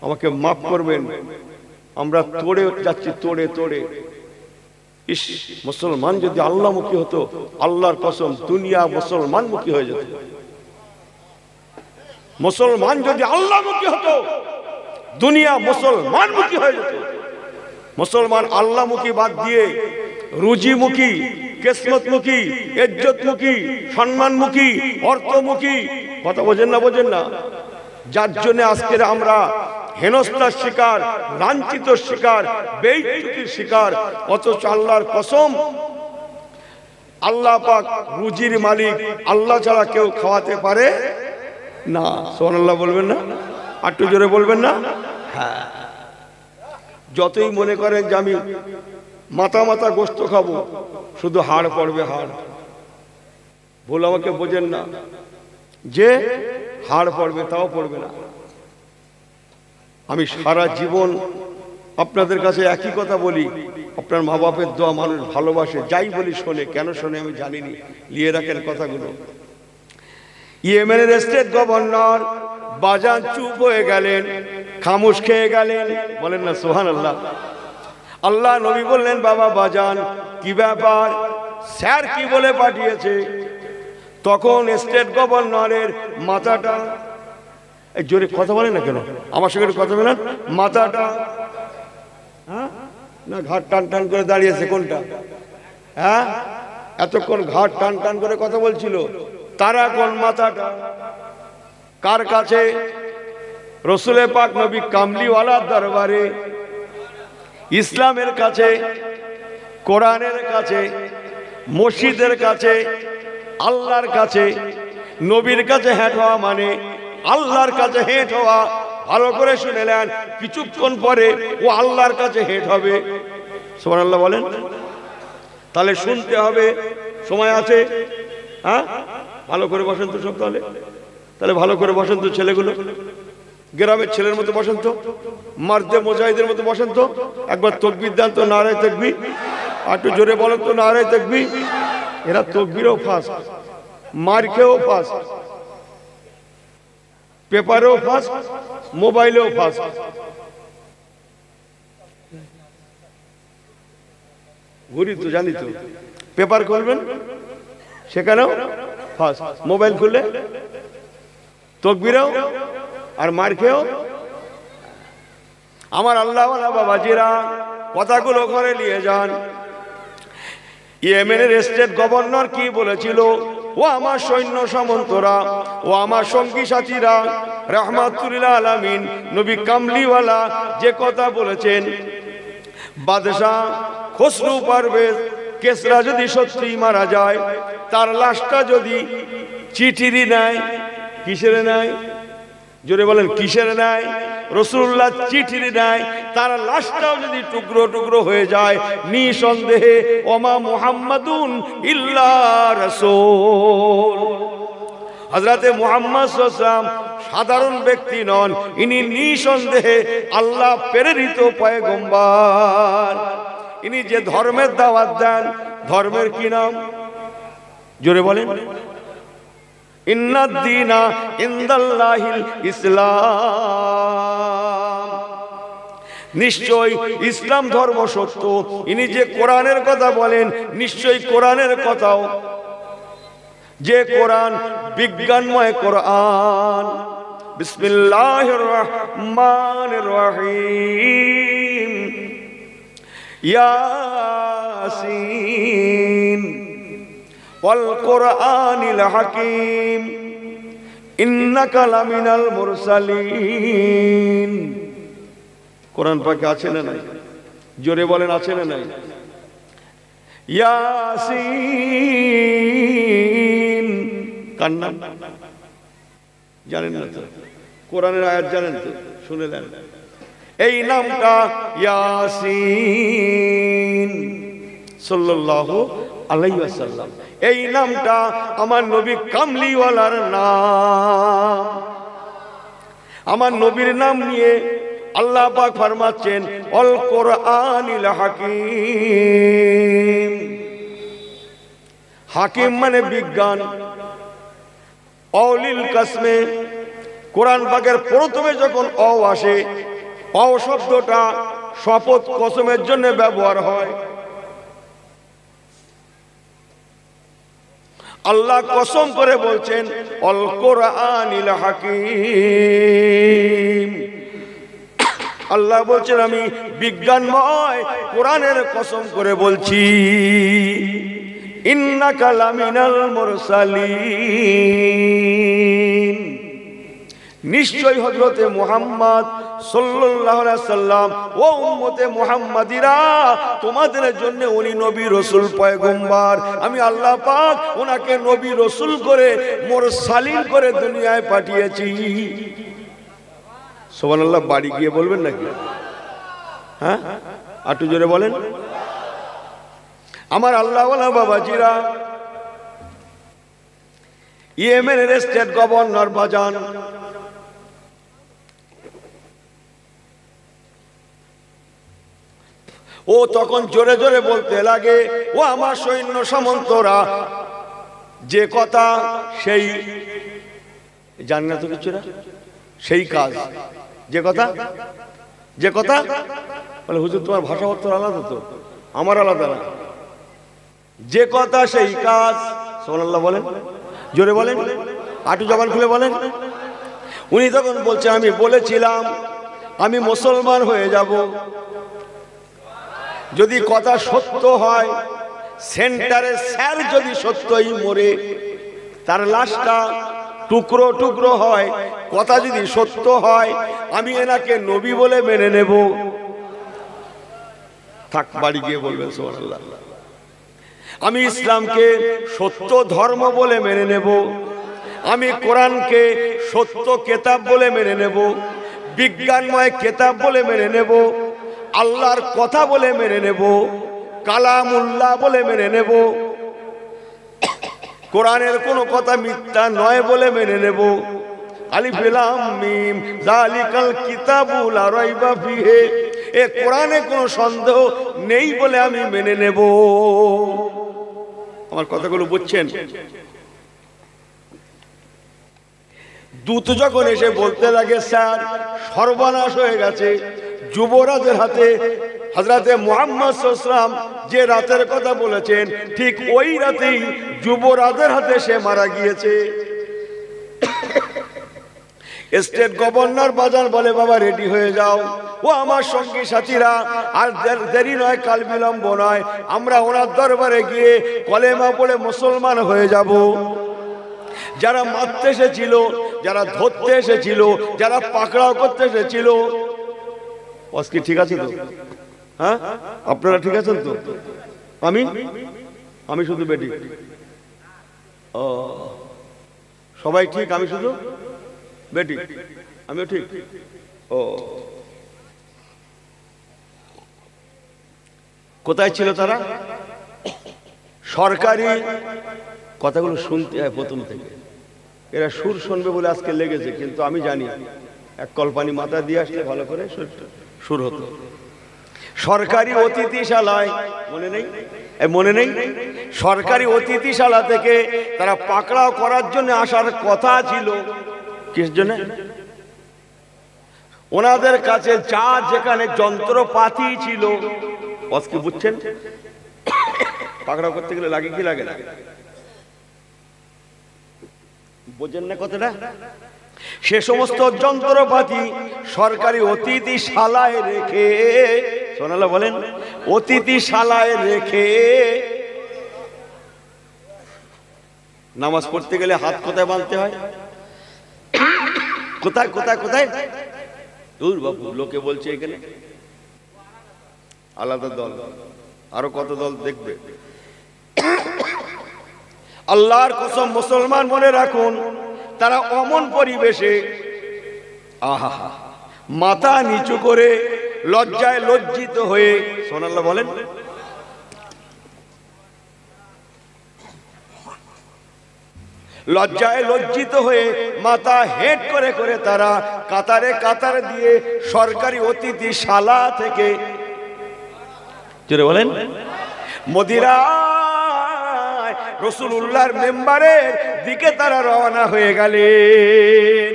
আমাকে মাফ করবেন, আমরা তোড়ে যাচ্ছি, তোড়ে। ইস, মুসলমান যদি আল্লাহমুখী হতো, আল্লাহর কসম দুনিয়া মুসলমানমুখী হয়ে যেত। মুসলমান যদি আল্লাহমুখী হতো, দুনিয়া মুসলমানমুখী হয়ে যেত। মুসলমান আল্লাহমুখী বাদ দিয়ে রুজিমুখী, কিসমতমুখী, ইজ্জতমুখী, সম্মানমুখী, অর্থমুখী, কথা বোঝেন না? যার জন্য আজকের আমরা হেনস্থার শিকার, লাঞ্ছিত শিকার, বেইজ্জতির শিকার। অথচ আল্লাহর কসম, আল্লাহ পাক রুজির মালিক, আল্লাহ ছাড়া কেউ খাওয়াতে পারে না। সুবহানাল্লাহ বলবেন না? একটু জোরে বলবেন না? হ্যাঁ, যতই মনে করেন যে আমি মাথা গোস্ত খাবো, শুধু হাড় পড়বে, হাড়। ভুল আমাকে বোঝেন না, যে হাড় পড়বে তাও পড়বে না। আমি সারা জীবন আপনাদের কাছে একই কথা বলি, আপনার মা বাপের দোয়া মানুষ ভালোবাসে, যাই বলি শোনে, কেন শোনে আমি জানিনি, নিয়ে রাখেন কথাগুলো। ইয়েমেনের স্টেট গভর্নর বাজান চুপ হয়ে গেলেন, খামোশ খেয়ে গেলেন, বলেন না সুবহানাল্লাহ। আল্লাহ নবী বললেন, বাবা বাজান কি ব্যাপার, স্যার কি বলে পাঠিয়েছে? তখন স্টেট গভর্নরের মাথাটা, জোরে কথা বলেন না কেন, আমার সঙ্গে কথা বলেন, মাথাটা না ঘাট টান করে দাঁড়িয়েছে, কোনটা? হ্যাঁ, এতক্ষণ ঘাট টান করে কথা বলছিল, তারা কোন মাথাটা কার কাছে? রসুলে পাক নবী কামলিওয়ালার দরবারে, ইসলামের কাছে, কোরআনের কাছে, মসজিদের কাছে, আল্লাহর কাছে। নবীর কাছে হেঁট হওয়া মানে আল্লাহর কাছে হেঁট হওয়া। ভালো করে শুনে নেন, কিছুক্ষণ পরে ও আল্লাহর কাছে হেঁট হবে। সুবহানাল্লাহ বলেন। তাহলে শুনতে হবে, সময় আছে। হ্যাঁ, ভালো করে বসেন তো সব, তাহলে ভালো করে বসেন তো ছেলেগুলো, গ্রামের ছেলের মতো বসেন তো, মারদে মুজাহিদের মতো বসেন তো। একবার তাকবীর দেন তো, নারায়ে তাকবীর। একটু জোরে বলেন তো, নারায়ে তাকবীর। এরা তাকবীরও ফাস্ট, মার খেয়েও ফাস্ট, পেপারেও ফাস্ট, মোবাইলেও ফাস্ট। ঘুরি তো, জানি তো, পেপার খুলবেন সেখানেও ফাস্ট, মোবাইল খুললে তাকবীরেও আর মার খেয়েও। আমার আল্লাহওয়ালা বাবাজিরা, কথাগুলো ঘরে নিয়ে যান। ইয়েমেনের স্টেট গভর্নর কি বলেছিল? ও আমার সৈন্য সামন্তরা, ও আমার সঙ্গী সাথীরা, রাহমাতুল্লিল আলামিন নবী কামলিওয়ালা যে কথা বলেছেন, বাদশাহ খসরু পারভেজ কেসরা যদি সত্যি মারা যায়, তার লাশটা যদি চিঠির নেয়, কিসের নেয়? জোরে বলেন, কিসের নেয়? রাসূলুল্লাহ চিঠির নেয়, তার লাশটাও যদি টুকরো টুকরো হয়ে যায়, নিঃসন্দেহে ওমা মুহাম্মাদুন ইল্লা রাসূল, হযরতে মুহাম্মদ সাল্লাল্লাহু আলাইহি ওয়াসাল্লাম সাধারণ ব্যক্তি নন, ইনি নিঃসন্দেহে আল্লাহ প্রেরিত পয়গম্বর। ইনি যে ধর্মের দাওয়াত দেন, ধর্মের কি নাম? জোরে বলেন, ইন্নাদ-দীনা ইনদাল্লাহিল ইসলাম, নিশ্চয় ইসলাম ধর্ম সত্য। ইনি যে কোরআনের কথা বলেন, নিশ্চয় কোরআনের কথাও, যে কোরআন বিজ্ঞানময় কোরআন। বিসমিল্লাহির রহমানির রহিম, ইয়াসিন ওয়াল কোরআনিল হাকিম ইন্নাকা লামিনাল মুরসালিন। কোরআন পাকে আছে না নাই? জোরে বলেন, আছে না নাই? ইয়াসিন কার নাম জানেন না তো? কোরআনের আয়াত জানেন তো? শুনে নেন। এই নামটা ইয়াসিন সাল্লাল্লাহু আলাইহি ওয়াসাল্লাম, এই নামটা আমার নবী কামলিওয়ালার নাম। আমার নবীর নাম নিয়ে আল্লাহ পাক ফরমাচ্ছেন, আল কোরআনিল হাকিম। হাকিম মানে বিজ্ঞান। অলিল কাসমে, কোরআন পাকের প্রথমে যখন অ আসে, অ শব্দটা শপথ কসমের জন্য ব্যবহার হয়। আল্লাহ কসম করে বলছেন, আল কোরআনিল হাকিম। আল্লাহ বলছেন, আমি বিজ্ঞানময় কোরআনের কসম করে বলছি, ইন্নাকা লামিনাল মুরসালিন, নিশ্চয় হযরতে মুহাম্মদ সাল্লাল্লাহু আলাইহি সাল্লাম ও উম্মতে মুহাম্মাদিরা, তোমাদের জন্য উনি নবী রাসূল পয়গম্বর। আমি আল্লাহ পাক ওনাকে নবী রাসূল করে মুরসালিন করে দুনিয়ায় পাঠিয়েছি। সুবহানাল্লাহ। বাড়ি গিয়ে বলবেন নাকি? হ্যাঁ, একটু জোরে বলেন। আমার আল্লাহওয়ালা বাবাজিরা, ইয়েমেনের স্টেট গভর্নর বাজান, ও তখন জোরে জোরে বলতে লাগে, ও আমার সৈন্য সামন্তরা, যে কথা সেই জানি না তো কিছুরা, সেই কাজ, যে কথা, যে কথা বলে, হুজুর তোমার ভাষাপত্র আলাদা তো, আমার আলাদা না। যে কথা সেই কাজ। সুবহানাল্লাহ বলেন, জোরে বলেন, আটু জবান খুলে বলেন। উনি তখন বলছে, আমি বলেছিলাম আমি মুসলমান হয়ে যাব যদি কথা সত্য হয়। সেন্টারে স্যার যদি সত্যই মরে, তার লাশটা টুকরো টুকরো হয়, কথা যদি সত্য হয়, আমি এনাকে নবী বলে মেনে নেব। থাক, বাড়ি গিয়ে বলবেন সুবহানাল্লাহ। আমি ইসলামকে সত্য ধর্ম বলে মেনে নেব, আমি কোরআনকে সত্য কেতাব বলে মেনে নেব, বিজ্ঞানময় কেতাব বলে মেনে নেব, আল্লাহর কথা বলে মেনে নেব, কালামুল্লাহ বলে মেনে নেব, কোরআনের কোনো কথা মিথ্যা নয় বলে মেনে নেব। আলিফ লাম মিম যালিকাল কিতাবু লা রাইবা ফিহি, এ কোরআনে কোনো সন্দেহ নেই বলে আমি মেনে নেব। আমার কথাগুলো বুঝছেন? দূত যখন এসে বলতে লাগে, স্যার সর্বনাশ হয়ে গেছে, যুবরাজের হাতে হযরতে মুহাম্মদ সাল্লাল্লাহু আলাইহি ওয়াসাল্লাম যে রাতের কথা বলেছেন, ঠিক ওই রাতেই যুবরাজের হাতে সে মারা গিয়েছে। স্টেট গভর্নর বাজার বলে বাবা রেডি হয়ে যাও, ও আমার সঙ্গী সাথীরা, আর দেরি নয় কাল বিলম্ব নয়, আমরা ওনার দরবারে গিয়ে কলেমা পড়ে মুসলমান হয়ে যাব। যারা মারতে এসেছিল, যারা ধরতে এসেছিল, যারা পাকড়াও করতে এসেছিল, কি ঠিক আছে তো? হ্যাঁ, আপনারা ঠিক আছেন তো? আমি শুধু বেটি? ও, সবাই ঠিক, আমি শুধু বেটি? আমিও ঠিক? ও, কোথায় ছিল তারা? সরকারি কথাগুলো শুনতে হয় প্রথম থেকে, এরা সুর শুনবে বলে আজকে লেগেছে, কিন্তু আমি জানি এক কল্পানি মাথা দিয়ে আসলে ভালো করে সুর হতো। সরকারি অতিথিশালায়, মনে নেই? মনে নেই? সরকারি অতিথিশালা থেকে তারা পাকড়াও করার জন্য আসার কথা ছিল। কিস জন্য? ওনাদের কাছে যা যেখানে যন্ত্রপাতি ছিল, কি বুঝছেন? পাকড়াও করতে গেলে লাগে কি লাগে না? বোঝেন না কথাটা? সে সমস্ত যন্ত্রপাতি সরকারি অতিথিশালায় রেখে, সোনালা বলেন, অতিথিশালায় রেখে নামাজ পড়তে গেলে হাত কোথায় বাঁধতে হয়? কোথায় কোথায় কোথায়? দূর বাবু, লোকে বলছে এখানে আলাদা দল, আরো কত দল দেখবে। আল্লাহর কসম মুসলমান মনে রাখুন, তারা অমন পরিবেশে আহা মাথা নিচু করে লজ্জায় লজ্জিত হয়ে, সোনাল্লাহ বলেন, লজ্জায় লজ্জিত হয়ে মাথা হেট করে করে তারা কাতারে কাতার দিয়ে সরকারি অতিথিশালা থেকে, জোরে বলেন, মদিরা রাসূলুল্লাহর মেম্বারের দিকে তারা রওনা হয়ে গেলেন।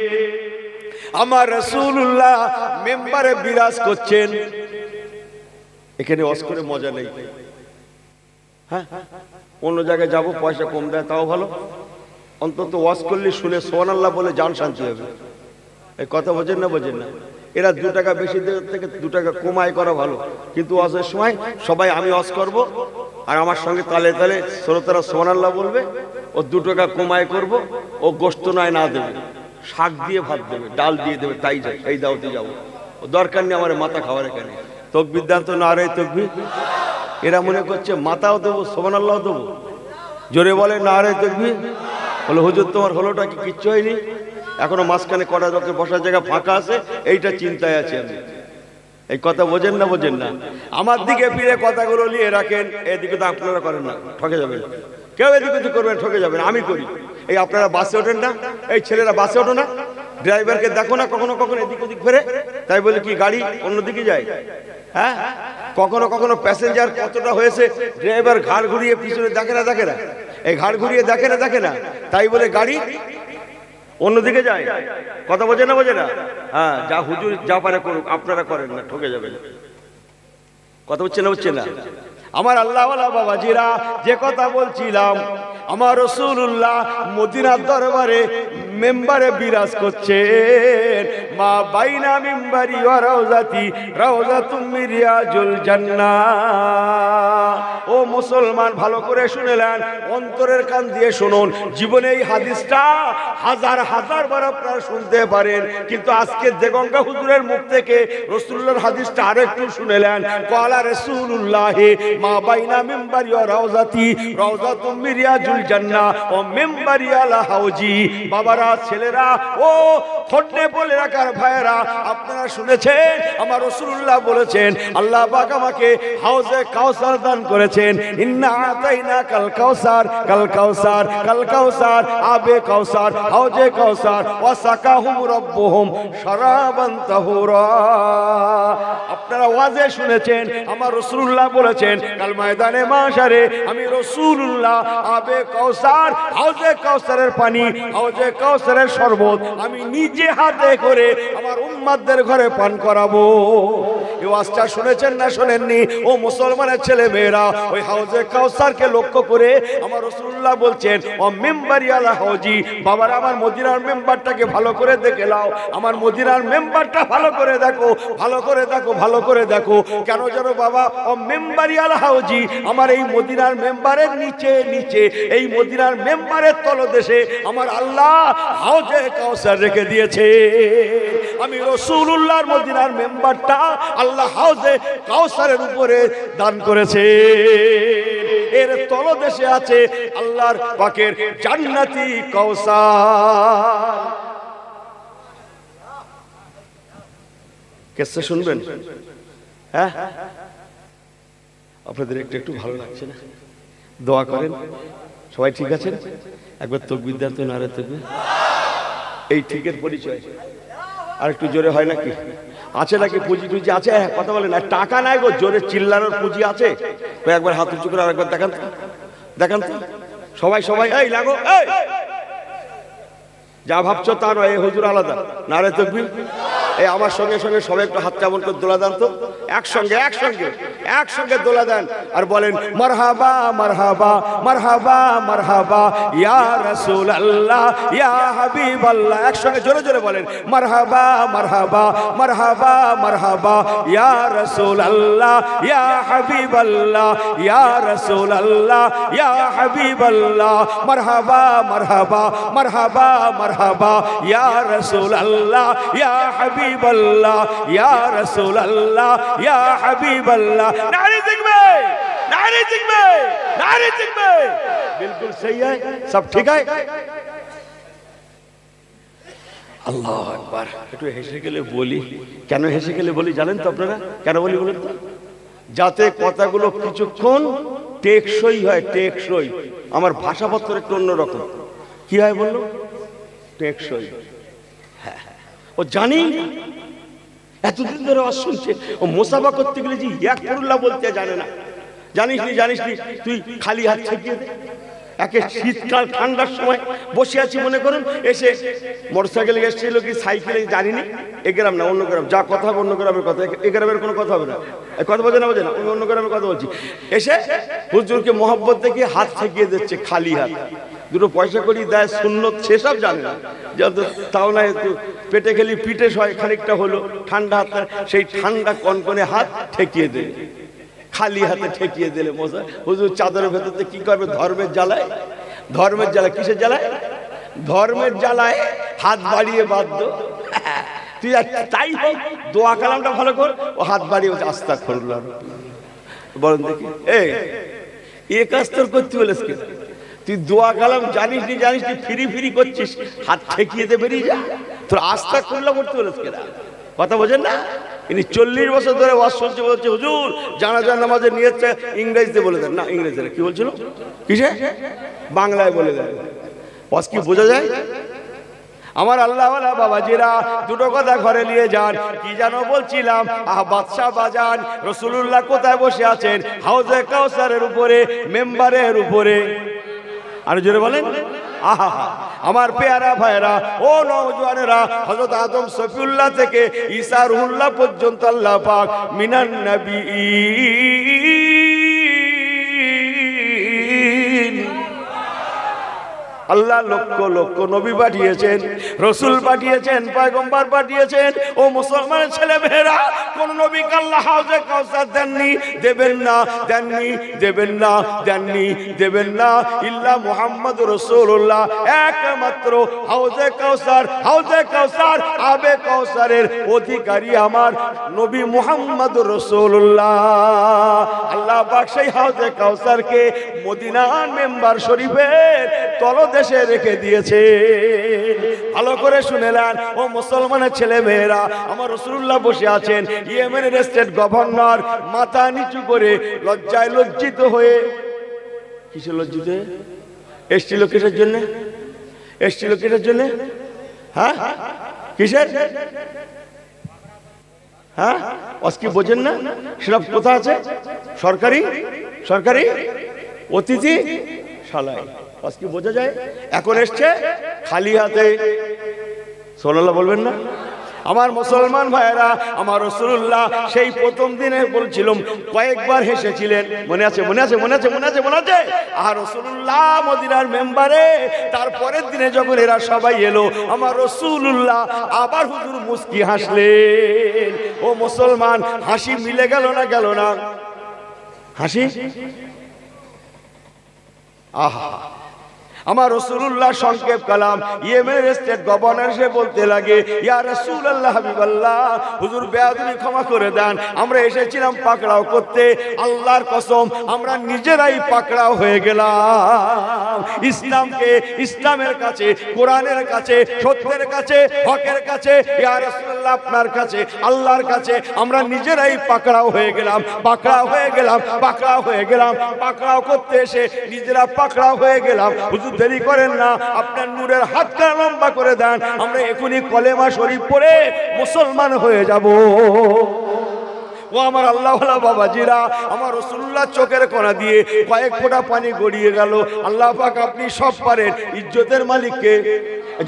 আমার রাসূলুল্লাহ মেম্বারে বিরাজ করছেন। এখানে ওয়াজ করে মজা নেই, হ্যাঁ, অন্য জায়গায় যাব, পয়সা কম দেয় তাও ভালো, অন্তত ওয়াজ করলে শুনে সুবহানাল্লাহ বলে জান শান্তি হবে। এই কথা বোঝেন না? বোঝেন না? এরা 2 টাকা বেশি দেওয়ার থেকে 2 টাকা কমাই করা ভালো, কিন্তু ওয়াজের সময় সবাই আমি ওয়াজ করব আর আমার সঙ্গে তালে তালে শ্রোতারা সুবহানাল্লাহ বলবে, ও 2 টাকা কমাই করব, ও গোশত নয় না দেবে, শাক দিয়ে ভাত দেবে, ডাল দিয়ে দেবে, তাই যাই এই দাওতে যাবো, ও দরকার নেই আমার মাথা খাওয়ার। এখানে তাকবীর দান তো নারে তাকবীর। এরা মনে করছে মাথাও দেবো, সুবহানাল্লাহ দেবো, জোরে বলে নারে তাকবীর। বলে হুজুর তোমার হলোটা কি? কিচ্ছু হয়নি, এখনো মাঝখানে কটা লোকের বসার জায়গা ফাঁকা আছে, এইটা চিন্তায় আছি আমি। এই কথা বোঝেন না? বোঝেন না? আমার দিকে ফিরে কথাগুলো নিয়ে রাখেন, এদিকে তো আপনারা করেন না, ঠকে যাবেন। কেউ এদিকে তো করবেন, ঠকে যাবেন, আমি করি। এই আপনারা বাসে ওঠেন না, এই ছেলেরা বাসে ওঠো না, ড্রাইভারকে দেখো না কখনো কখনো এদিক ওদিক ফেরে, তাই বলে কি গাড়ি অন্যদিকে যায়? হ্যাঁ, কখনো কখনো প্যাসেঞ্জার কতটা হয়েছে, ড্রাইভার ঘাড় ঘুরিয়ে পিছনে দেখে না, দেখে না, এই ঘাড় ঘুরিয়ে দেখে না, দেখে না, তাই বলে গাড়ি অন্যদিকে যায়। কথা বোঝে না? বোঝে না? হ্যাঁ, যা হুজুর যা পারে করুক, আপনারা করেন না, ঠকে যাবেন। কথা হচ্ছে না? হচ্ছে না? আমার আল্লাহওয়ালা বাবাজিরা, যে কথা বলছিলাম, আমার রাসূলুল্লাহ মদিনার দরবারে মেম্বারে বিরাজ করছেন। মা বাইনা মিম্বারি ওয়া রাউজাতি রাউজাতুম মিন রিয়াজুল জান্নাহ। ও মুসলমান, ভালো করে শুনেলেন, অন্তরের কান দিয়ে শুনুন। জীবনে এই হাদিসটা হাজার হাজার বার আপনারা শুনতে পারেন, কিন্তু আজকে দেগঙ্গা হুজুরের মুখ থেকে রাসূলুল্লাহর হাদিসটা আরেকটু শুনেলেন। ক্বালা রাসূলুল্লাহ মা বাইনা মিম্বারি ওয়া রাউজাতি রাউজাতুম মিন রিয়াজুল জান্নাহ ও মিম্বারি আলা হাউজি। বাবারা, ছেলেরা, ও খন্ডে বলে রাখার ভাইয়েরা, আপনারা শুনেছেন আমার রাসূলুল্লাহ বলেছেন, আল্লাহ পাক আমাকে হাউজে কাউসার দান করেছেন। ইন্না আতাইনা কাল কাউসার, কাল কাউসার, কাল কাউসার, আবে কাউসার, হাউজে কাউসার, ওয়া সাকাহুম রাব্বুহুম শারাবান তাহুরা। আপনারা ওয়াজে শুনেছেন আমার রাসূলুল্লাহ বলেছেন, কাল ময়দানে মাশারে আমি রাসূলুল্লাহ আবে কাউসার, হাউজে কাউসারের পানি, হাউজে কাউসারের শরবত আমি নিজে হাতে করে আমার উম্মাতদের ঘরে পান করাবো। এই ওয়াজটা শুনেছেন না শোনেননি? ও মুসলমানের ছেলে মেয়েরা, ওই হাউজে কাউসারকে লক্ষ্য করে আমার রাসূলুল্লাহ বলছেন, ও মিম্বারি আলা হাউজি, বাবার আমার মদিনার মেম্বারটাকে ভালো করে দেখে নাও, আমার মদিনার মেম্বারটা ভালো করে দেখো, ভালো করে দেখো, ভালো করে দেখো। কেন জানো বাবা? ও মিম্বারি আলা হাউজি, আমার এই মদিনার মেম্বারের নিচে নিচে, এই মদিনার মেম্বারের তলদেশে আমার আল্লাহ হাউজে কাউসার রেখে দিয়েছে। আমি রাসূলুল্লাহর মদিনার মেম্বারটা আল্লাহ হাউজে কাউসারের উপরে দান করেছে। এর তলদেশে আছে আল্লাহর পাকের জান্নাতি কাউসার। কেসটা শুনবেন? হ্যাঁ, আপনাদের একটু ভালো লাগছে না? দোয়া করেন। সবাই ঠিক আছেন? একবার তাকবীর দেন তো, নারে তাকবীর। এই ঠিকের পরিচয় আর একটু জোরে হয় নাকি? আছে নাকি? পুঁজি টুজি আছে? কথা বলেন। আর টাকা নাই গো, জোরে চিল্লানোর পুঁজি আছে? একবার হাত উঁচু করে আরেকবার দেখান তো, দেখান তো। সবাই সবাই এই লাগো, এই যা ভাবছো তা নয়, হুজুর আলাদা। নারে তাকবীর। এই আমার সঙ্গে সঙ্গে সবাই একটু হাত কেমন করে দোলা দেন তো, একসঙ্গে একসঙ্গে একসঙ্গে দোলা দেন আর বলেন মারহাবা মারহাবা মারহাবা মারহাবা ইয়া রাসূলুল্লাহ ইয়া হাবিবাল্লাহ। একসঙ্গে জোরে জোরে বলেন মারহাবা মারহাবা মারহাবা মারহাবা ইয়া রাসূলুল্লাহ ইয়া হাবিবাল্লাহ ইয়া রাসূলুল্লাহ ইয়া হাবিবাল্লাহ। মারহাবা মারহাবা মারহাবা মারহাবা ইয়া রাসূলুল্লাহ ইয়া হাবিবাল্লাহ ইয়া রাসূলুল্লাহ ইয়া হাবিবাল্লাহ। नारे जिगमे, नारे जिगमे, नारे जिगमे। बिल्कुल सही है, सब ठीक है। আল্লাহু আকবার। একটু হেসে গেলে বলি, কেন হেসে গেলে বলি জানেন তো আপনারা? কেন বলি বলেন তো? যাতে কথাগুলো কিছুক্ষণ টেকসই হয়, টেকসই। আমার ভাষাপত্র একটু অন্যরকম। কি হয় বললো? টেকসই। হ্যাঁ, ও জানি এতদিন ধরে ওয়াজ শুনছে, ও মুসাফা করতে গেলে যে ইয়াকফিরুল্লাহ বলতে জানে না। জানিস নি, জানিস নি, তুই খালি হাত ছেকিয়ে দে। একে শীতকাল ঠান্ডার সময় বসে আছি মনে করুন, এসে মোটরসাইকেলে এসেছিল কি সাইকেলে জানিনি, এ গ্রাম না অন্য গ্রাম, যা কথা হবে অন্য গ্রামের কথা, এ গ্রামের কোনো কথা হবে না, কথা বোঝে না, বোঝে না, আমি অন্য গ্রামের কথা বলছি। এসে হুজুরকে মহব্বত দেখে হাত ছেকিয়ে দিচ্ছে খালি হাত। দুটো পয়সা করি দেয়, সুন্নত সেসব জানে না, যত তাও না একটু পেটে খেলি পিঠে সয় খানিকটা হলো, ঠান্ডা হাত, সেই ঠান্ডা কনকনে হাত ঠেকিয়ে দেয়, খালি হাতে ঠেকিয়ে দিলে মশা। হুজুর চাদরের ভেতরতে কি করবে? ধর্মের জ্বালায়, ধর্মের জ্বালায়। কিসের জ্বালায়? ধর্মের জ্বালায় হাত বাড়িয়ে বাধ্য। তুই তাই হোক, দোয়া কালামটা ভালো কর, ও হাত বাড়িয়ে আস্তাগফিরুল্লাহ বলেন দেখি। এই কাজ তোর করতে বলেছ কি? তুই দোয়া কালাম জানিস নি, জানিস নি, ফিরি ফিরি করছিস, হাত ঠেকিয়ে দে, বেরিয়ে যা। তোর আস্তাগফিরুল্লাহ করতে বলেছ কেনা? কথা বোঝেন না? ইনি 40 বছর ধরে ওয়াজ শুনছে, বলছে হুজুর জানাজার নামাজে নিয়েছে ইংরেজিতে বলে দেন। না, ইংরেজিতে কি বলছিল? কিসে? বাংলায় বলে দেন। ওয়াজ কি বোঝা যায়? আমার আল্লাহওয়ালা বাবাজিরা দুটো কথা ঘরে নিয়ে যান। কি যেন বলছিলাম? বাদশা বাজান রাসূলুল্লাহ কোথায় বসে আছেন? হাউজে কাউসারের উপরে, মেম্বারের উপরে। আর জোরে বলেন আহা। আমার পেয়ারা ভাইরা, ও নওজওয়ানেরা, হযরত আদম সফিউল্লাহ থেকে ঈসা রুহুল্লাহ পর্যন্ত আল্লাহ পাক মিনান নবিয়্যিন, আল্লাহ লক্ষ লক্ষ নবী পাঠিয়েছেন, রসুল পাঠিয়েছেন, পয়গম্বর পাঠিয়েছেন। ও মুসলমানের ছেলে মেয়েরা, কোন নবীকে আল্লাহ হাউজে কাউসার দেননি, দেবেন না, দেননি, দেবেন না, দেননি, দেবেন না, ইল্লা মুহাম্মদ রাসূলুল্লাহ। একমাত্র হাউজে কাউসার, হাউজে কাউসার, আবে কাউসারের অধিকারী আমার নবী মুহাম্মদ রাসূলুল্লাহ। আল্লাহ পাক সেই হাউজে কাউসারকে মদিনার মেম্বার শরীফের তলদেশে রেখে দিয়েছে। ভালো করে শুনে নেন ও মুসলমানের ছেলে মেয়েরা, আমার রাসূলুল্লাহ বসে আছেন, ইয়েমেনের স্টেট গভর্নর মাথা নিচু করে লজ্জায় লজ্জিত হয়ে। কিসে লজ্জিত হয়ে এসছিল? কিসের জন্য এসছিল? কিসের জন্য? হ্যাঁ, কিসের? হ্যাঁ, আজকে বোঝেন না? সেটা কোথা আছে? সরকারি, সরকারি অতিথি শালায়। আজকে বোঝা যায়। এখন এসছে খালি হাতে, সুবহানাল্লাহ বলবেন না? আমার মুসলমান ভাইরা, আমার রাসূলুল্লাহ সেই প্রথম দিনে বলছিলাম কয়েকবার হেসেছিলেন, মনে আছে মনে আছে মনে আছে মনে আছে মনে আছে? আর রাসূলুল্লাহ মদিনার মেম্বারে তারপরের দিনে যখন এরা সবাই এলো, আমার রাসূলুল্লাহ আবার হুজুর মুস্কি হাসলেন। ও মুসলমান, হাসি মিলে গেল না গেল না? হাসি, আহা! আমার রাসূলুল্লাহ সংক্ষেপ কালাম ইয়েমেনের স্টেট গভর্নর সে বলতে লাগে, ইয়া রাসূলুল্লাহ হাবিবাল্লাহ, হুজুর বেয়াদবি ক্ষমা করে দেন, আমরা এসেছিলাম পাকড়াও করতে, আল্লাহর কসম আমরা নিজেরাই পাকড়াও হয়ে গেলাম। ইসলামকে, ইসলামের কাছে, কোরআনের কাছে, সত্যের কাছে, হকের কাছে, ইয়া রাসূলুল্লাহ আপনার কাছে, আল্লাহর কাছে আমরা নিজেরাই পাকড়াও হয়ে গেলাম, পাকড়াও হয়ে গেলাম, পাকড়াও হয়ে গেলাম। পাকড়াও করতে এসে নিজেরা পাকড়াও হয়ে গেলাম। হুজুর দেরি করেন না, আপনার নূরের হাতটা লম্বা করে দেন, আমরা এখনই কলেমা শরীফ পড়ে মুসলমান হয়ে যাব। ও আমার আল্লাহওয়ালা বাবাজিরা, আমার রাসূলুল্লাহ চোখের কোণা দিয়ে কয়েক ফোঁটা পানি গড়িয়ে গেল। আল্লাহ পাক আপনি সব পারেন, ইজ্জতের মালিককে,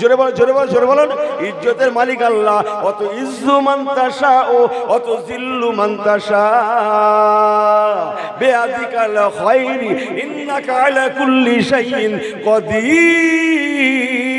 জোরে বলো জোরে বলো জোরে বলুন, ইজ্জতের মালিক আল্লাহ। অত ইজ্জু মান তাশা ও অত জিল্লু মান তাশা বিয়াদিকাল খায়রি ইন্নাকা আলা কুল্লি শাইইন কদির।